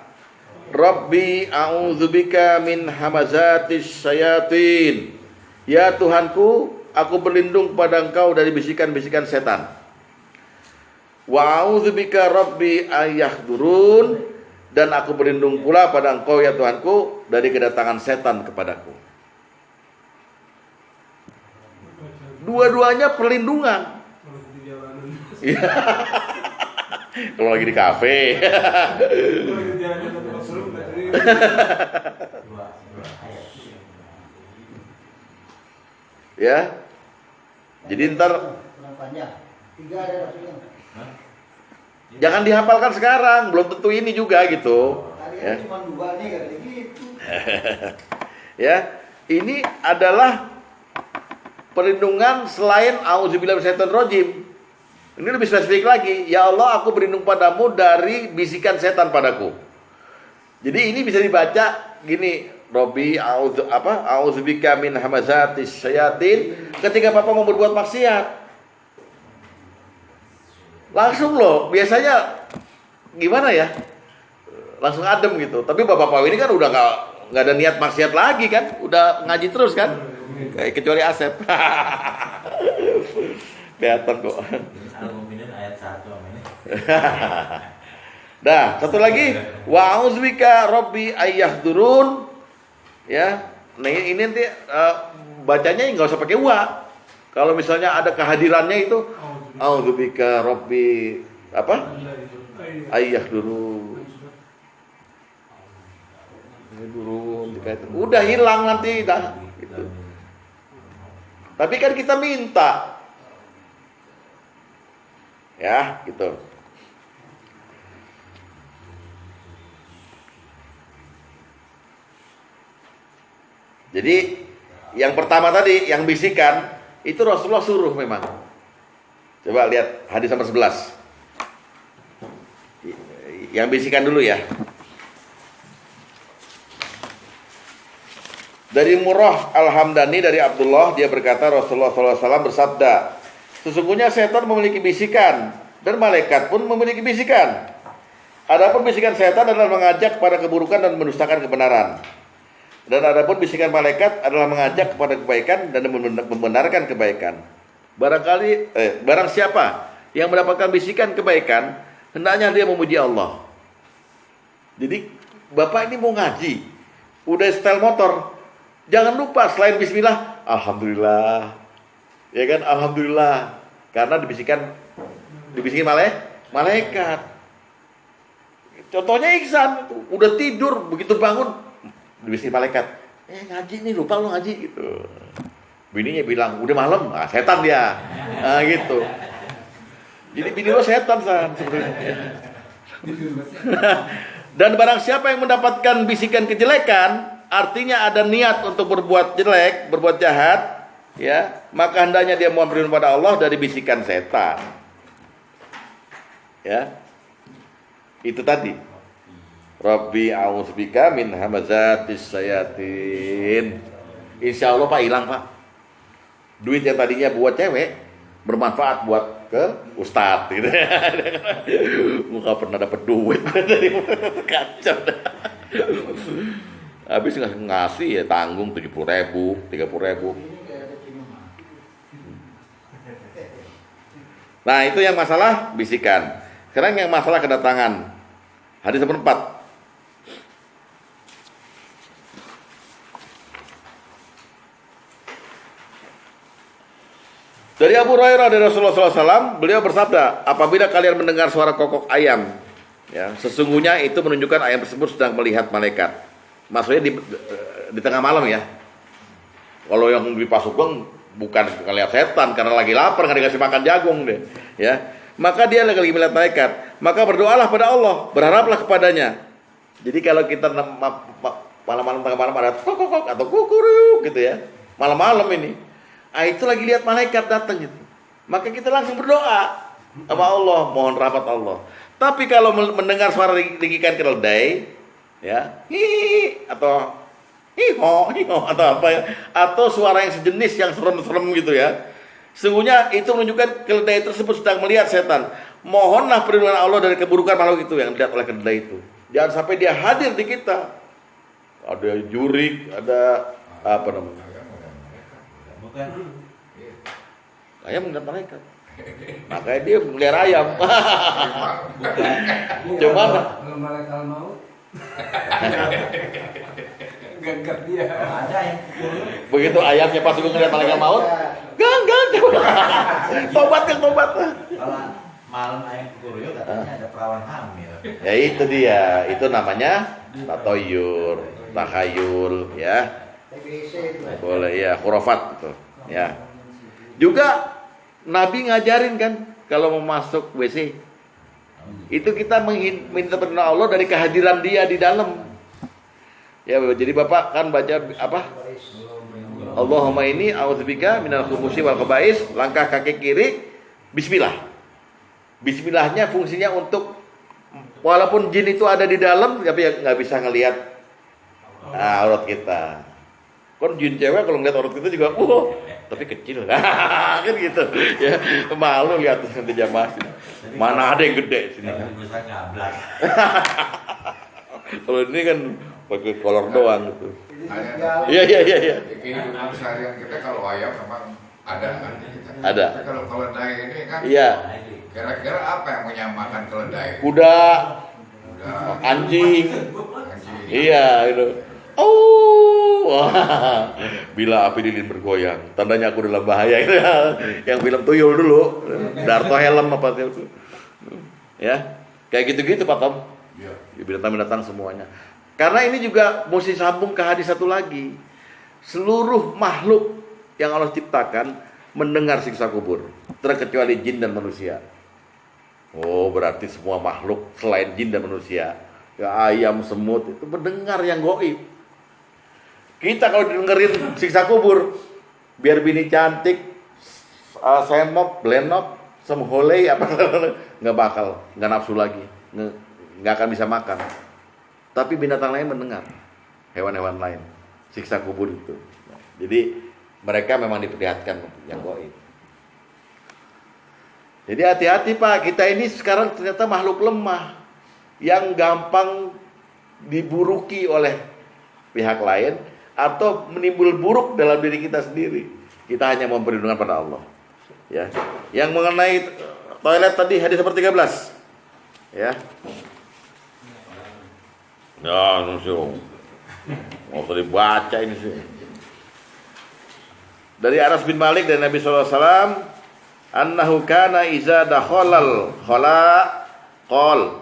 Rabbi a'udzubika min hamazatis syayatin. Ya Tuhanku, aku berlindung pada Engkau dari bisikan-bisikan setan. Wa a'udzubika Rabbi ayyahdurun, dan aku berlindung pula pada Engkau ya Tuhanku dari kedatangan setan kepadaku. Dua-duanya perlindungan. Kalau di jalanan. Kalau lagi di kafe. Kalau di jalanan atau seru tadi. Ya. Jadi ntar Kurang panjang. 3 ada maksudnya. jangan dihafalkan sekarang, belum tentu ini juga gitu. Tadi Ya. kan cuma 2 nih kayak gitu. Ya, ini adalah perlindungan selain auzubillahi minasyaitonirrajim. Ini lebih spesifik lagi. Ya Allah, aku berlindung padamu dari bisikan setan padaku. Jadi ini bisa dibaca gini, Robbi auzubika min hamazatis syayatin, ketika Bapak mau berbuat maksiat. Langsung loh, biasanya gimana ya? Langsung adem gitu. Tapi Bapak ini kan udah nggak ada niat maksiat lagi kan? Udah ngaji terus kan? Kayak kecuali Asep. Kelihatan kok. Al-Mu'minun ayat 1 ini. Nah, satu lagi, wa auzubika Rabbi ayyahdurun. Ya. Nah, ini nanti bacanya nggak usah pakai wa. Kalau misalnya ada kehadirannya itu auzubika Rabbi ayyahdurun. Udah hilang nanti dah gitu. Tapi kan kita minta. Ya, gitu. Jadi yang pertama tadi, yang bisikan, itu Rasulullah suruh memang. Coba lihat hadis nomor 11. Yang bisikan dulu ya. Dari Murrah Al-Hamdani dari Abdullah, dia berkata Rasulullah SAW bersabda, sesungguhnya setan memiliki bisikan dan malaikat pun memiliki bisikan. Adapun bisikan setan adalah mengajak kepada keburukan dan mendustakan kebenaran. Dan adapun bisikan malaikat adalah mengajak kepada kebaikan dan membenarkan kebaikan. Barang siapa yang mendapatkan bisikan kebaikan, hendaknya dia memuji Allah. Jadi Bapak ini mau ngaji, udah setel motor, jangan lupa selain bismillah, alhamdulillah. Ya kan, alhamdulillah. Karena dibisikan malaikat. Contohnya Iksan, udah tidur, begitu bangun dibisikin malaikat. Ngaji nih, lupa lu ngaji gitu. Bininya bilang, udah malam, setan dia. Nah, gitu. Jadi bini lo setan sebenarnya. Dan barang siapa yang mendapatkan bisikan kejelekan, artinya ada niat untuk berbuat jelek, berbuat jahat, ya, maka hendaknya dia mohon perlindungan pada Allah dari bisikan setan. Ya. Itu tadi. Rabbi a'udzubika min hamazatis syayatin. Insya Allah Pak hilang Pak. Duit yang tadinya buat cewek bermanfaat buat ke ustadz gitu. Nggak pernah dapat duit dari kacau. Habis ngasih ya tanggung 70.000, 30.000. Nah itu yang masalah bisikan. Sekarang yang masalah kedatangan. Hadis nomor 4. Dari Abu Hurairah dari Rasulullah SAW, beliau bersabda, apabila kalian mendengar suara kokok ayam, Ya, sesungguhnya itu menunjukkan ayam tersebut sedang melihat malaikat. Maksudnya di tengah malam ya. Kalau yang di Pasugeng bukan ngelihat setan karena lagi lapar nggak dikasih makan jagung deh, ya. Maka dia lagi melihat malaikat. Maka berdoalah pada Allah, berharaplah kepadanya. Jadi kalau kita malam-malam tengah malam ada kokok atau kukuruk gitu ya, malam-malam ini, itu lagi lihat malaikat datang gitu. Maka kita langsung berdoa sama Allah, mohon rahmat Allah. Tapi kalau mendengar suara digigikan keledai, ya, hi atau hiho atau apa ya, atau suara yang sejenis yang serem-serem gitu ya, sesungguhnya itu menunjukkan keledai tersebut sedang melihat setan. Mohonlah perlindungan Allah dari keburukan makhluk itu yang dilihat oleh keledai itu. Jangan sampai dia hadir di kita. Ada jurik, ada apa namanya? Bukan. Ayam melihat malaikat. Makanya dia melihara ayam. Bukan. Cuman Kalau malaikat mau gagap dia. Ada yang pukul. begitu ayamnya pas gue ngeliat malaikat maut, ganggang. Tobat. Kalau malam ayam pukul katanya ada perawan hamil. Ya itu dia, itu namanya tatoyur, takhayul, ya. TBC itu. Boleh ya, khurafat gitu, ya. Juga Nabi ngajarin kan kalau mau masuk WC itu kita minta perlindungan Allah dari kehadiran dia di dalam. Ya, jadi Bapak kan baca apa? Allahumma inni a'udzubika minal khubuthi wal khaba'is, langkah kaki kiri bismillah. Bismillahnya fungsinya untuk walaupun jin itu ada di dalam tapi nggak bisa ngelihat aurat kita. Kan jin cewek kalau ngeliat aurat kita juga tapi kecil kan gitu ya, malu lihat nanti jamaah mana ada yang gede sini kan. Bisa ngablak. Kalau ini kan pakai kolor doang gitu. Jadi jauh. Iya. Di kehidupan seharian kita kalau ayam memang ada kan kita. Ada. Tapi kalau keledai ini kan Iya, kira-kira apa yang menyamakan keledai? kuda, Udah anjing, anjing. iya gitu. Bila api lilin bergoyang, tandanya aku dalam bahaya. Yang film tuyul dulu, Darto helm apa itu, ya, kayak gitu-gitu Pak Tom. Iya. Binatang-binatang semuanya. Karena ini juga mesti sambung ke hadis satu lagi. Seluruh makhluk yang Allah ciptakan mendengar siksa kubur, terkecuali jin dan manusia. Oh, berarti semua makhluk selain jin dan manusia, ya ayam, semut itu mendengar yang gaib. Kita kalau dengerin siksa kubur, biar bini cantik, semok, blenok, semholei apa nggak bakal, nggak nafsu lagi, nggak akan bisa makan. Tapi binatang lain mendengar, hewan-hewan lain, siksa kubur itu. Jadi mereka memang diperlihatkan yang gaib. Jadi hati-hati Pak, kita ini sekarang ternyata makhluk lemah yang gampang diburuki oleh pihak lain atau menimbul buruk dalam diri kita sendiri. Kita hanya mau perlindungan pada Allah. Ya. Yang mengenai toilet tadi hadis nomor 13. Ya. Ya, nusyuk. Mau dibaca ini sih. Dari Anas bin Malik dari Nabi sallallahu alaihi wasallam, annahu kana iza dakhalal khala qol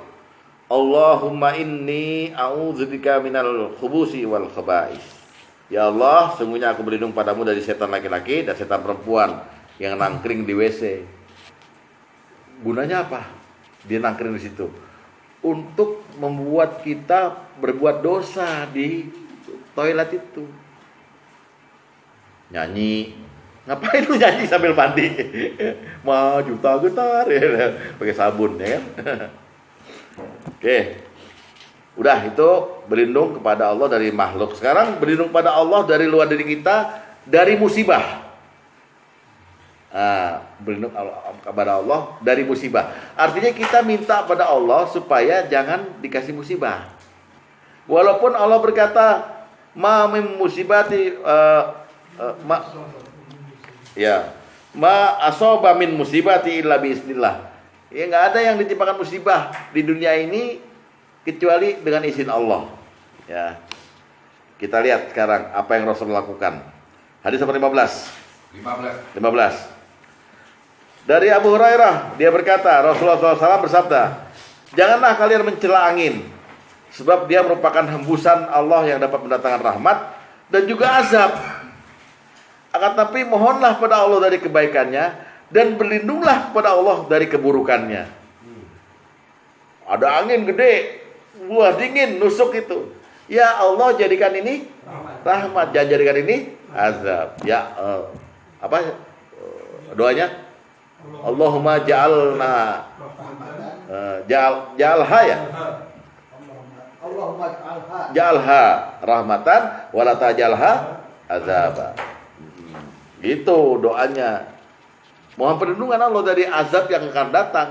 Allahumma inni a'udzubika minal khubusi wal khaba'is. Ya Allah, sungguhnya aku berlindung padamu dari setan laki-laki dan setan perempuan yang nangkring di WC. Gunanya apa? Dia nangkring di situ untuk membuat kita berbuat dosa di toilet itu. Nyanyi, ngapain lu nyanyi sambil mandi? Maju tak getar ya, pakai sabun ya kan? Oke, udah itu berlindung kepada Allah dari makhluk. Sekarang berlindung pada Allah dari luar diri kita, dari musibah. Berlindung kepada Allah dari musibah. Artinya kita minta pada Allah supaya jangan dikasih musibah. Walaupun Allah berkata, ma min musibati ma asoba min musibati illa biiznillah. Ya nggak ada yang ditimpakan musibah di dunia ini kecuali dengan izin Allah. Ya. Kita lihat sekarang apa yang Rasul lakukan. Hadis nomor 15. Dari Abu Hurairah, dia berkata, Rasulullah SAW bersabda, Janganlah kalian mencela angin, sebab dia merupakan hembusan Allah yang dapat mendatangkan rahmat dan juga azab. Akan tapi mohonlah pada Allah dari kebaikannya dan berlindunglah kepada Allah dari keburukannya. Ada angin gede, wah dingin, nusuk itu. Ya Allah jadikan ini rahmat, jangan jadikan ini azab. Ya doanya Allahumma ja'alna ja'alha ya. Allahumma ja'alha Ja'alha rahmatan wala taj'alha azaba. Gitu doanya. Mohon perlindungan Allah dari azab yang akan datang.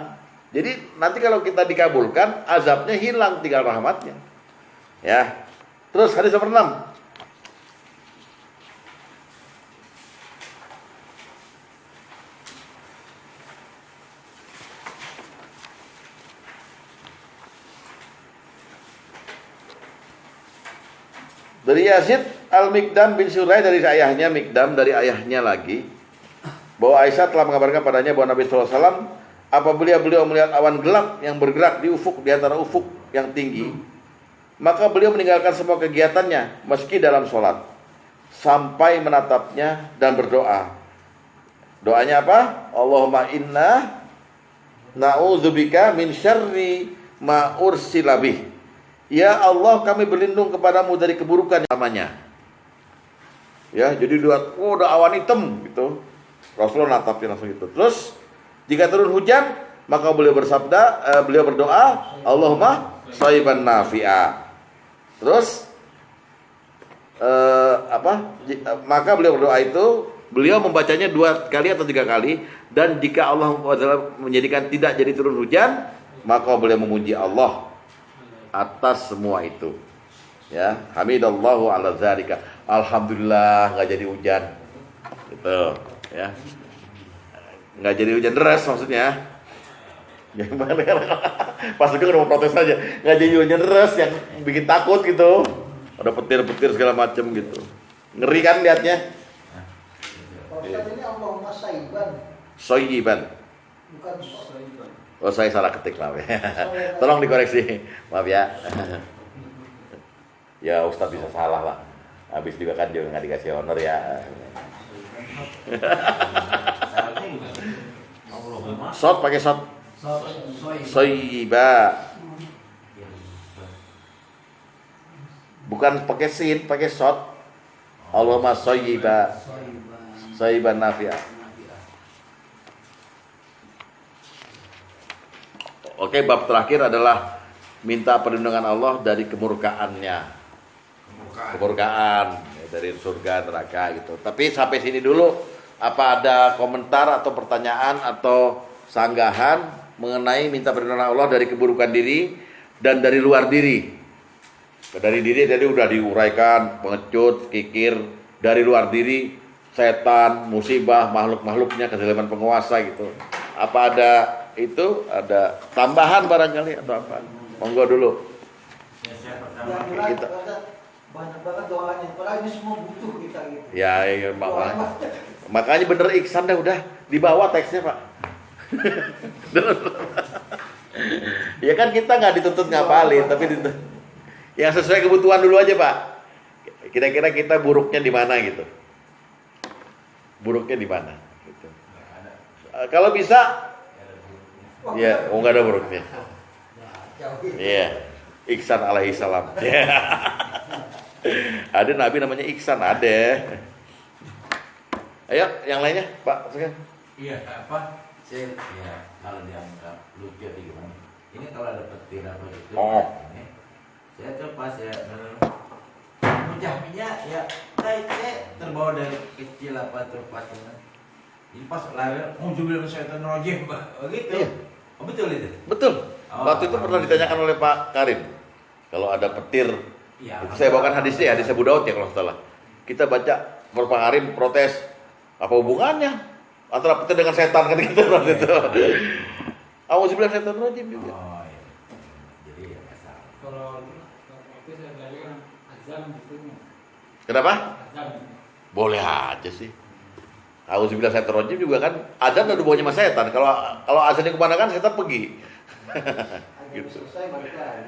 Jadi nanti kalau kita dikabulkan, azabnya hilang, tinggal rahmatnya. Ya. Terus hadis nomor 6. Dari Yazid Al-Mikdam bin Surai dari ayahnya, Mikdam dari ayahnya lagi, bahwa Aisyah telah mengabarkan padanya bahwa Nabi SAW apabila beliau melihat awan gelap yang bergerak di ufuk, di antara ufuk yang tinggi, maka beliau meninggalkan semua kegiatannya meski dalam sholat sampai menatapnya dan berdoa. Doanya apa? Allahumma inna na'udzubika min syarri ma ursila bih. Ya Allah, kami berlindung kepadamu dari keburukan namanya. Ya, jadi udah awan hitam gitu. Rasulullah natapin langsung itu. Terus jika turun hujan, maka beliau berdoa, Allahumma shayban nafi'a. Terus maka beliau berdoa itu, beliau membacanya 2 kali atau 3 kali, dan jika Allah menjadikan tidak jadi turun hujan, maka beliau memuji Allah atas semua itu. Ya, hamidallahu ala dzalika. Alhamdulillah enggak jadi hujan. Gitu, ya. Enggak jadi hujan deras maksudnya. Gimana? Pas itu udah mau protes aja. Enggak jadi hujan deras yang bikin takut gitu. Ada petir-petir segala macam gitu. Ngeri kan liatnya? Pak Ustaz, ini Allahumma sayyiban. Soyiban. Bukan sayyiban. Oh, saya salah ketik, maaf ya. Tolong dikoreksi. Maaf ya. Ya, Ustaz bisa salah lah. Habis juga kan juga nggak dikasih honor ya. Shot pakai shot. Soyiba. Bukan pakai sin, pakai shot. Allahumma soyiba. Soyiban nafi'ah. Oke, bab terakhir adalah minta perlindungan Allah dari kemurkaannya. Kemurkaan ya, dari surga neraka gitu. Tapi sampai sini dulu, apa ada komentar atau pertanyaan atau sanggahan mengenai minta perlindungan Allah dari keburukan diri dan dari luar diri? Dari diri tadi udah diuraikan, pengecut, kikir. Dari luar diri, setan, musibah, makhluk-makhluknya, kezaliman penguasa gitu. Apa ada itu, ada tambahan barangkali atau apa? Monggo dulu. Kita banyak banget doanya. Padahal ini semua butuh kita gitu. Ya, makanya bener Iksan dah udah dibawa teksnya Pak. Ya kan kita nggak dituntut ngapalin, tapi yang sesuai kebutuhan dulu aja Pak. Kira-kira kita buruknya di mana gitu? Buruknya di mana? Gitu. Kalau bisa. Ya, nggak ada buruknya. Iya, Iksan alaihi salam. Ada nabi namanya Iksan, ada. Ayo, yang lainnya, Pak. Iya, apa? Saya kalau dianggap lucu atau gimana? Ini kalau ada petir apa gitu. Oh. Saya tuh pas ya menjaminya ya, saya terbawa dari kecil apa terpasnya. Ini pas lari, jubil syaitan rajim, Pak. Oh gitu. Iya. Oh, betul itu? Betul. Oh, Waktu itu pernah ditanyakan oleh Pak Karim. Kalau ada petir, ya, itu saya bawakan hadisnya, hadis Abu Daud ya kalau salah. Kita baca, Pak Karim protes, apa hubungannya antara petir dengan setan kan gitu waktu itu. Auzubillahi syaitanir rajim juga. Oh iya. Jadi ya masalah. Kalau waktu saya belajar kan azan gitu. Kenapa? Azan. Boleh aja sih. Auzubillahi syaitanir rajim juga kan azan ada hubungannya sama setan. Kalau azannya kemana kan setan pergi. Gitu. Selesai balik lagi.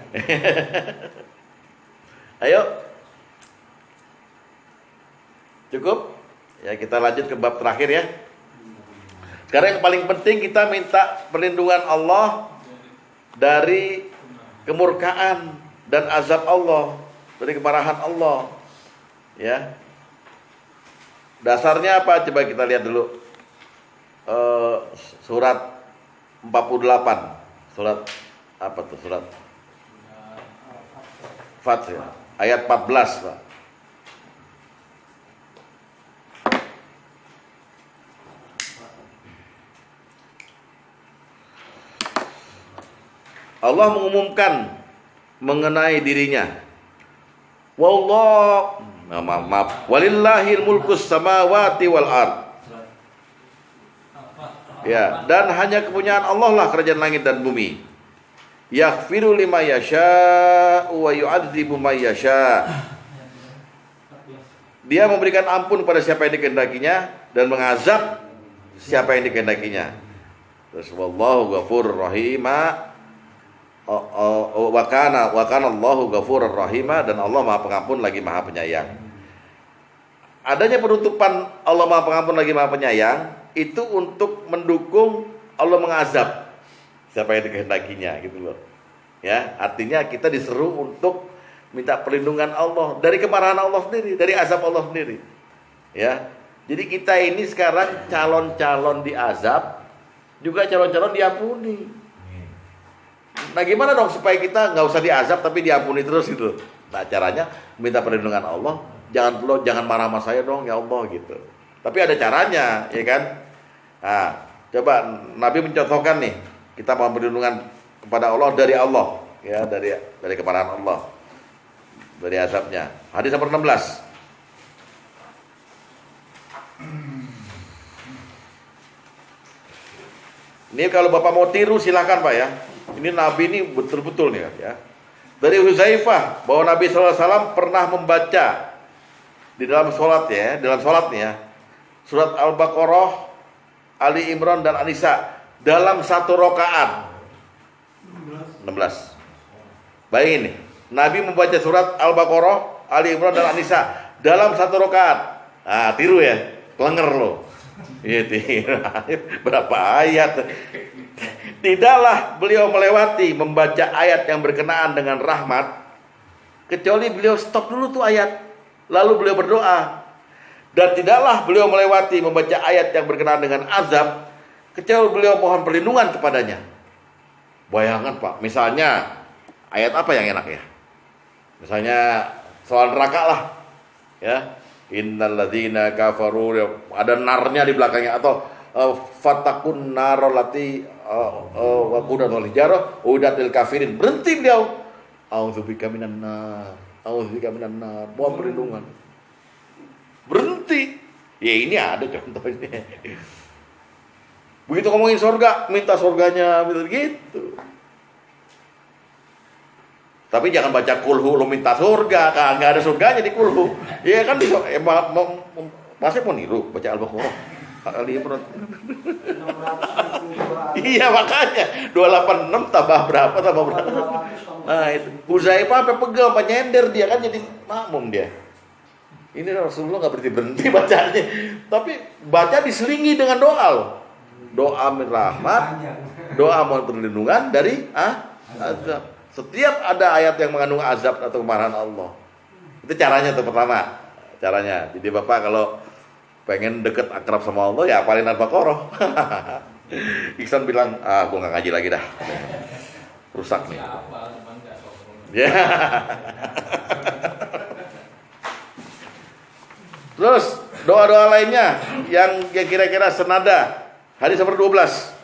Ayo. Cukup? Ya, kita lanjut ke bab terakhir ya. Sekarang yang paling penting kita minta perlindungan Allah dari kemurkaan dan azab Allah, dari kemarahan Allah. Ya. Dasarnya apa? Coba kita lihat dulu. Surat 48. Surat apa tuh? Surat Fat ya. Ayat 14, Pak. Allah mengumumkan mengenai dirinya. Walillahil mulkus samawati wal ard. Ya, dan hanya kepunyaan Allah lah kerajaan langit dan bumi. Yaghfiru liman yasha wa yu'adzibu man yasha. Dia memberikan ampun pada siapa yang dikehendakinya dan mengazab siapa yang dikehendakinya. Terus wallahu ghafurur rahima. Wa kana Allahu ghafurur rahima, dan Allah Maha Pengampun lagi Maha Penyayang. Adanya penutupan Allah Maha Pengampun lagi Maha Penyayang itu untuk mendukung Allah mengazab siapa yang dikehendakinya gitu loh. Ya, artinya kita diseru untuk minta perlindungan Allah dari kemarahan Allah sendiri, dari azab Allah sendiri. Ya. Jadi kita ini sekarang calon-calon diazab, juga calon-calon diampuni. Nah, gimana dong supaya kita nggak usah diazab tapi diampuni terus gitu? Nah, caranya minta perlindungan Allah. Jangan marah sama saya dong ya Allah gitu. Tapi ada caranya, ya kan? Nah, coba Nabi mencontohkan nih, kita mohon perlindungan kepada Allah, ya, dari kemarahan Allah, dari azabnya. Hadis nomor 16. Ini kalau Bapak mau tiru silakan Pak ya. Ini Nabi ini betul-betul nih ya. Dari Huzaifah bahwa Nabi SAW pernah membaca di dalam sholat ya, nih ya, surat Al-Baqarah, Ali Imran dan An-Nisa dalam satu rakaat. 16. Bayangin nih, Nabi membaca surat Al-Baqarah, Ali Imran dan An-Nisa dalam satu rakaat. Nah, tiru ya, kelenger lo. Iya, berapa ayat? Tidaklah beliau melewati membaca ayat yang berkenaan dengan rahmat kecuali beliau stop dulu tuh ayat, lalu beliau berdoa. Dan tidaklah beliau melewati membaca ayat yang berkenaan dengan azab kecuali beliau mohon perlindungan kepadanya. Bayangkan Pak, misalnya ayat apa yang enak ya? Misalnya soal neraka lah, ya. Innalladzina kafaru, ada narnya di belakangnya, atau fatakun narolati wa qudatul hijarah udatil kafirin. Berhenti beliau. A'udzubika minan nar. A'udzubika minan nar. Mohon perlindungan. Berhenti. Ya ini ada contohnya. Begitu ngomongin surga, minta surganya gitu. Tapi jangan baca kulhu lo minta surga, nggak ada surganya di kulhu. Iya kan masih mau niru baca Al-Baqarah. Ali Imran. Iya makanya 286 tambah berapa? Nah itu Huzaifah sampai pegel, apa nyender dia kan jadi makmum dia. Ini Rasulullah nggak berhenti bacanya, tapi baca diselingi dengan doa loh. Doa min rahmat, doa mohon perlindungan dari azab. Setiap ada ayat yang mengandung azab atau kemarahan Allah. Itu caranya tuh pertama. Caranya. Jadi Bapak kalau pengen deket akrab sama Allah ya hafalin Al-Baqarah. Iksan bilang, gue gak ngaji lagi dah. Rusak nih. Ya. Terus doa-doa lainnya yang kira-kira senada. Hadis nomor 12.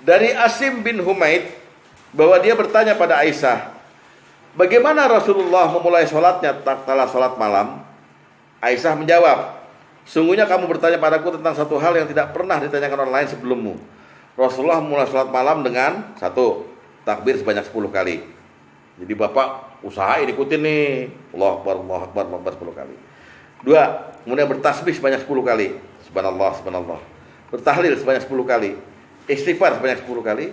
Dari Asim bin Humaid bahwa dia bertanya pada Aisyah, bagaimana Rasulullah memulai sholatnya tatkala sholat malam? Aisyah menjawab, sungguhnya kamu bertanya padaku tentang satu hal yang tidak pernah ditanyakan orang lain sebelummu. Rasulullah memulai sholat malam dengan satu, takbir sebanyak 10 kali. Jadi Bapak usahain ikutin nih, Allahu Akbar, Allahu Akbar, 10 kali. 2. Kemudian bertasbih sebanyak 10 kali. Subhanallah, subhanallah. Bertahlil sebanyak 10 kali. Istighfar sebanyak 10 kali.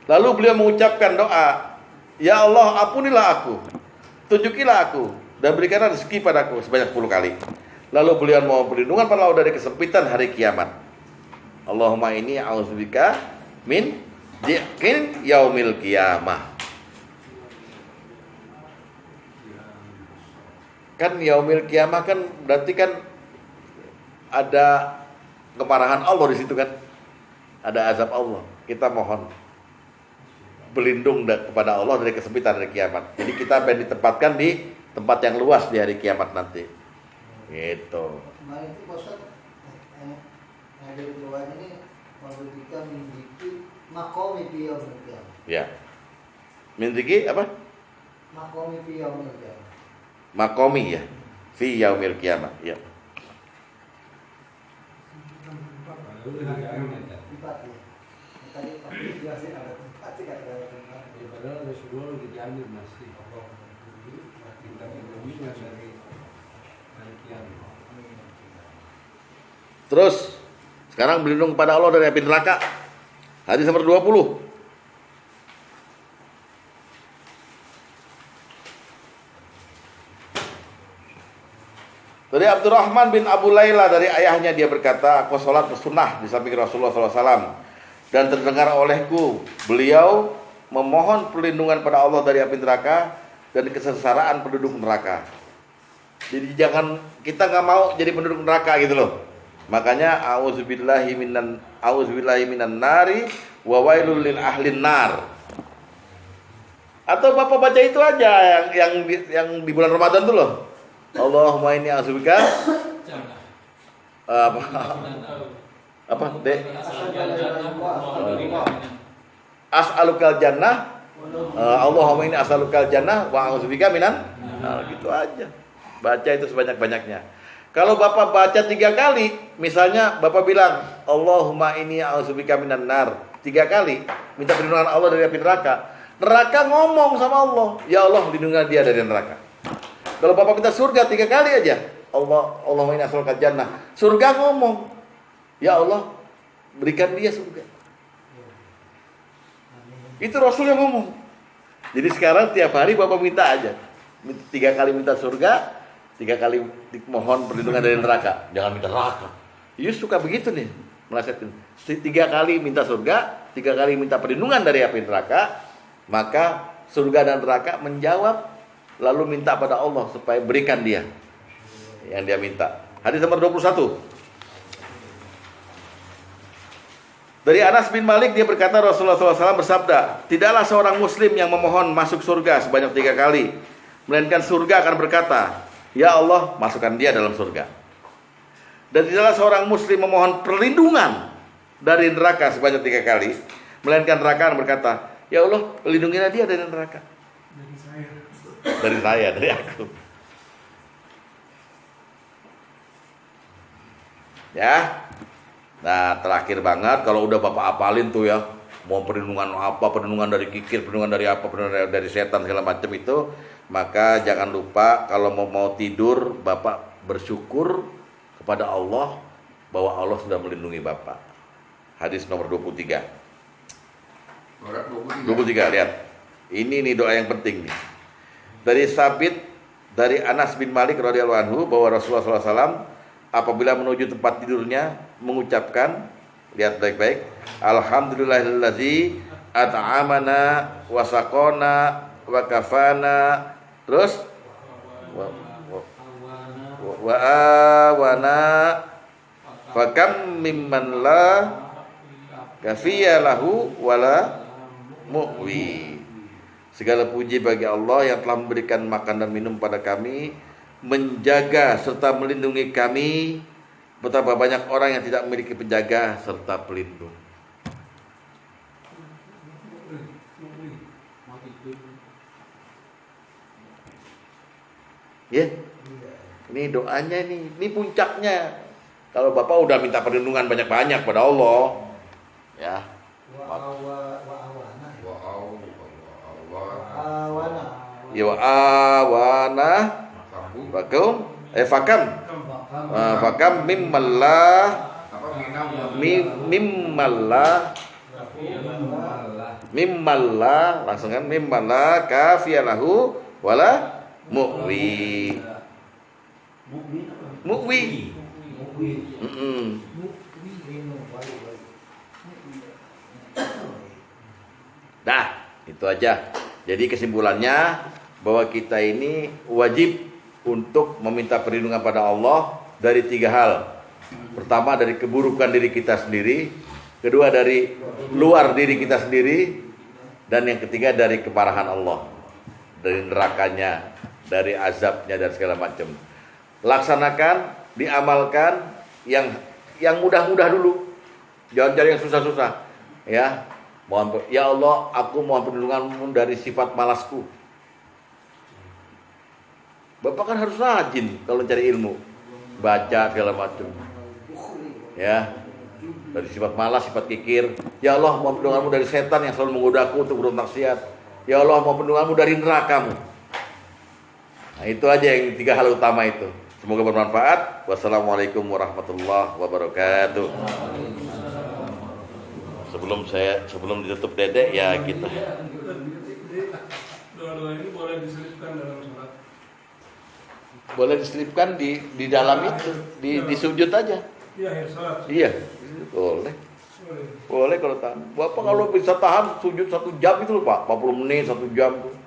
Lalu beliau mengucapkan doa, ya Allah, ampunilah aku, tunjukilah aku, dan berikanlah rezeki padaku sebanyak 10 kali. Lalu beliau mohon perlindungan pada Allah dari kesempitan hari kiamat. Allahumma inni a'udzubika min dhiqil yaumil qiyamah. Kan yaumil qiyamah kan berarti kan ada kemarahan Allah di situ kan. Ada azab Allah. Kita mohon berlindung kepada Allah dari kesempitan hari kiamat. Jadi kita pengen ditempatkan di tempat yang luas di hari kiamat nanti. Gitu. Kemarin itu Pak Ustaz, yang dari doa ini memberikan mimpi makomi piyam mungkin. Ya. Mintiki apa? Makomi piyam mungkin. Makomi ya. Fi yaumil qiyamah. Ya. Empat ya. Tadi Pak jelasin ada tempat sih kata tempat. Ya, padahal Rasulullah udah diambil masih kita ini dari kiamat. Terus sekarang berlindung kepada Allah dari api neraka. Hadis nomor 20. Dari Abdurrahman bin Abu Layla dari ayahnya, dia berkata, aku sholat bersunnah di samping Rasulullah SAW, dan terdengar olehku beliau memohon perlindungan pada Allah dari api neraka dan kesengsaraan penduduk neraka. Jadi jangan, kita nggak mau jadi penduduk neraka gitu loh. Makanya auzubillahi minan nari wa wailul lil ahlin nar. Atau Bapak baca itu aja yang di bulan Ramadan tuh loh. Allahumma inni a'udzubika apa deh? As'alukal jannah. Allahumma inni as'alukal jannah wa a'udzubika minan. Nah, gitu aja. Baca itu sebanyak-banyaknya. Kalau Bapak baca 3 kali, misalnya Bapak bilang Allahumma inni a'udzubika minan nar 3 kali, minta perlindungan Allah dari api neraka. Neraka ngomong sama Allah, ya Allah, lindungilah dia dari neraka. Kalau Bapak minta surga 3 kali aja, Allahumma inni as'alukal jannah, surga ngomong, ya Allah, berikan dia surga. Itu Rasul yang ngomong. Jadi sekarang tiap hari Bapak minta aja, 3 kali minta surga, 3 kali mohon perlindungan dari neraka. Jangan minta neraka. Yus suka begitu nih, melesetkan. 3 kali minta surga, 3 kali minta perlindungan dari api neraka, maka surga dan neraka menjawab, lalu minta pada Allah supaya berikan dia yang dia minta. Hadis nomor 21. Dari Anas bin Malik, dia berkata Rasulullah SAW bersabda, tidaklah seorang muslim yang memohon masuk surga sebanyak 3 kali, melainkan surga akan berkata, ya Allah, masukkan dia dalam surga. Dan tidaklah seorang muslim memohon perlindungan dari neraka sebanyak 3 kali, melainkan neraka akan berkata, ya Allah, lindungilah dia dari neraka. Dari saya, dari aku. Ya. Nah, terakhir banget, kalau udah Bapak apalin tuh ya, mau perlindungan apa, perlindungan dari kikir, perlindungan dari apa, perlindungan dari setan segala macam itu, maka jangan lupa kalau mau tidur, Bapak bersyukur kepada Allah bahwa Allah sudah melindungi Bapak. Hadis nomor 23. 23, lihat. Ini nih doa yang penting nih. Dari Sabit dari Anas bin Malik radhiyallahu anhu bahwa Rasulullah SAW apabila menuju tempat tidurnya mengucapkan, lihat baik-baik, alhamdulillahillazi at'amana wa saqana wa kafana, terus wa awana fakam mimman la kafiya lahu wala mu'wi. Segala puji bagi Allah yang telah memberikan makan dan minum pada kami, menjaga serta melindungi kami. Betapa banyak orang yang tidak memiliki penjaga serta pelindung. Ya, ini doanya nih, ini puncaknya. Kalau Bapak udah minta perlindungan banyak-banyak pada Allah, ya. Ya wa awana bakum Fakam. Fakam mimmalla langsung kan mimmalla kafiyalahu wala mu'wi. Dah, itu aja. Jadi kesimpulannya bahwa kita ini wajib untuk meminta perlindungan pada Allah dari 3 hal. Pertama dari keburukan diri kita sendiri, kedua dari luar diri kita sendiri, dan yang ketiga dari kemarahan Allah, dari nerakanya, dari azabnya dan segala macam. Laksanakan, diamalkan yang mudah-mudah dulu. Jangan cari yang susah-susah. Ya. Ya Allah, aku mohon perlindungan-Mu dari sifat malasku. Bapak kan harus rajin kalau cari ilmu, baca segala macam. Ya, dari sifat malas, sifat kikir. Ya Allah, mohon perlindungan-Mu dari setan yang selalu menggodaku untuk berbuat maksiat. Ya Allah, mohon perlindungan-Mu dari neraka-Mu. Nah, itu aja yang 3 hal utama itu. Semoga bermanfaat. Wassalamualaikum warahmatullahi wabarakatuh. Sebelum ditutup Dedek ya kita. Doa-doa ini boleh diselipkan dalam sholat. Boleh diselipkan di dalam itu, di sujud aja. Iya, akhir sholat. Iya, boleh. Boleh kalau tahan. Bapak kalau bisa tahan sujud 1 jam itu loh Pak, 40 menit 1 jam tuh.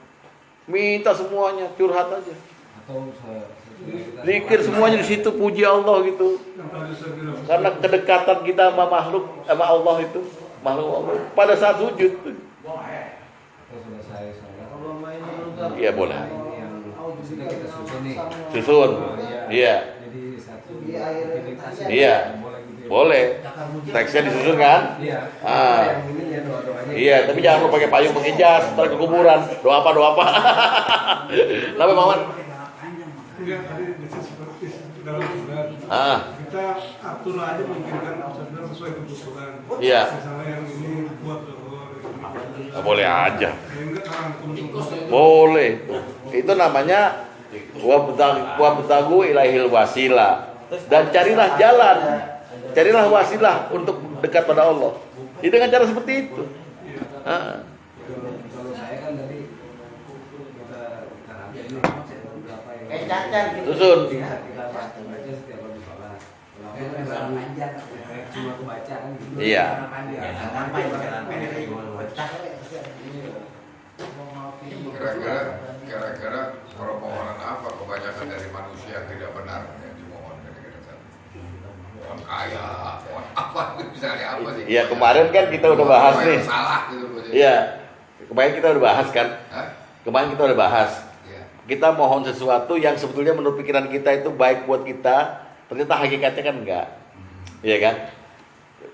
Minta semuanya, curhat aja. Atau Zikir semuanya di situ, puji Allah gitu. Karena kedekatan kita sama makhluk, sama Allah itu, makhluk Allah pada saat sujud. selesai sholat. Kalau main dulu Iya boleh. Yang sudah kita susun nih. Susun. Iya. Jadi satu Di air aktivitas. Iya. Boleh gitu ya. Boleh. Teksnya disusun kan? Iya. Ah. Yang ini ya doa-doanya. Iya, tapi jangan lupa pakai payung, pakai jas, ntar ke kuburan. Doa apa? Kenapa Maman? Enggak, tadi seperti dalam bulan. Kita atur aja mungkin kan sebenarnya sesuai kebutuhan. Iya. Misalnya yang ini buat doa. Boleh aja. Enggak rangkum semua. Boleh. Itu namanya wabtagu ilaihil wasila. Dan carilah jalan. Carilah wasilah untuk dekat pada Allah. Itu dengan cara seperti itu. Kalau saya kan tadi kita ambil nih beberapa yang Kayak cacar gitu. Susun. kita baca setiap habis sholat. Kalau cuma kebaca kan gitu. Iya. Kira-kira permohonan apa kebanyakan dari manusia yang tidak benar yang dimohon kira-kira? Mohon kaya, mohon apa misalnya apa sih? Iya, kemarin kan kita udah bahas Apa nih. yang salah gitu. Iya. Kemarin kita udah bahas kan? Hah? Kemarin kita udah bahas. Iya. Kita mohon sesuatu yang sebetulnya menurut pikiran kita itu baik buat kita, ternyata hakikatnya kan enggak. Iya kan?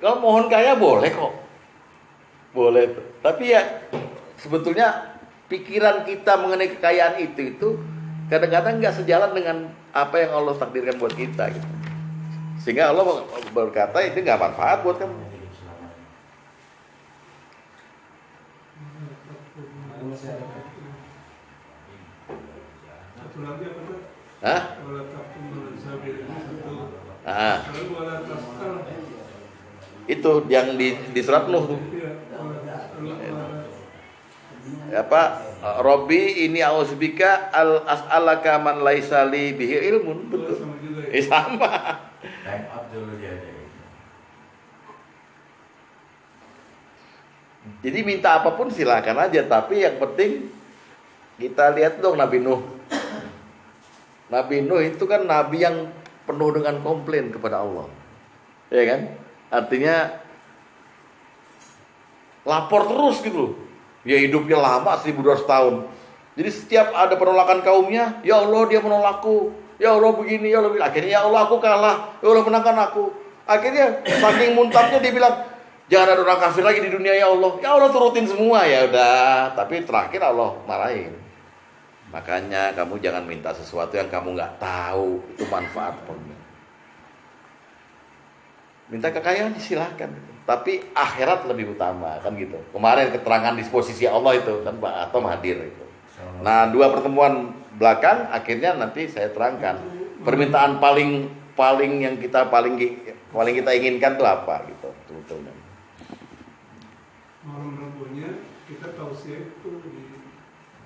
Kalau mohon kaya boleh kok. Boleh. Tapi ya sebetulnya pikiran kita mengenai kekayaan itu kadang-kadang enggak sejalan dengan apa yang Allah takdirkan buat kita gitu. Sehingga Allah berkata itu enggak manfaat buat kamu. Satu lagi apa tuh? Hah? Wala taqum sabil ini satu. Ah, Lalu wala tasal. itu yang di surat Nuh tuh. Iya. Apa? Robbi ini auzubika al as'alaka man laisa li bihi ilmun. Betul. Sama juga ya. Sama. Time up dulu dia. Jadi minta apapun silakan aja, tapi yang penting kita lihat dong Nabi Nuh. Nabi Nuh itu kan nabi yang penuh dengan komplain kepada Allah. Ya kan? Artinya lapor terus gitu loh. Ya hidupnya lama 1200 tahun. Jadi setiap ada penolakan kaumnya, ya Allah dia menolakku. Ya Allah begini, ya Allah begini. Akhirnya ya Allah aku kalah. Ya Allah menangkan aku. Akhirnya saking muntahnya dia bilang, jangan ada orang kafir lagi di dunia ya Allah. Ya Allah turutin semua ya udah. Tapi terakhir Allah marahin. Makanya kamu jangan minta sesuatu yang kamu nggak tahu itu manfaat apa enggak. Minta kekayaan silahkan, tapi akhirat lebih utama kan gitu. Kemarin keterangan disposisi Allah itu kan Pak Atom hadir itu. Nah 2 pertemuan belakang akhirnya nanti saya terangkan permintaan paling yang kita paling kita inginkan tuh apa gitu sebetulnya. Malam Rabunya kita tausiah itu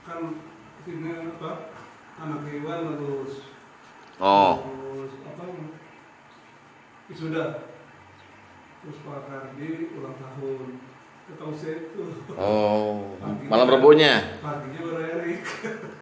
kan sini apa anak hewan terus wisuda terus Pak Kardi ulang tahun kita tausiah itu Malam Rabunya.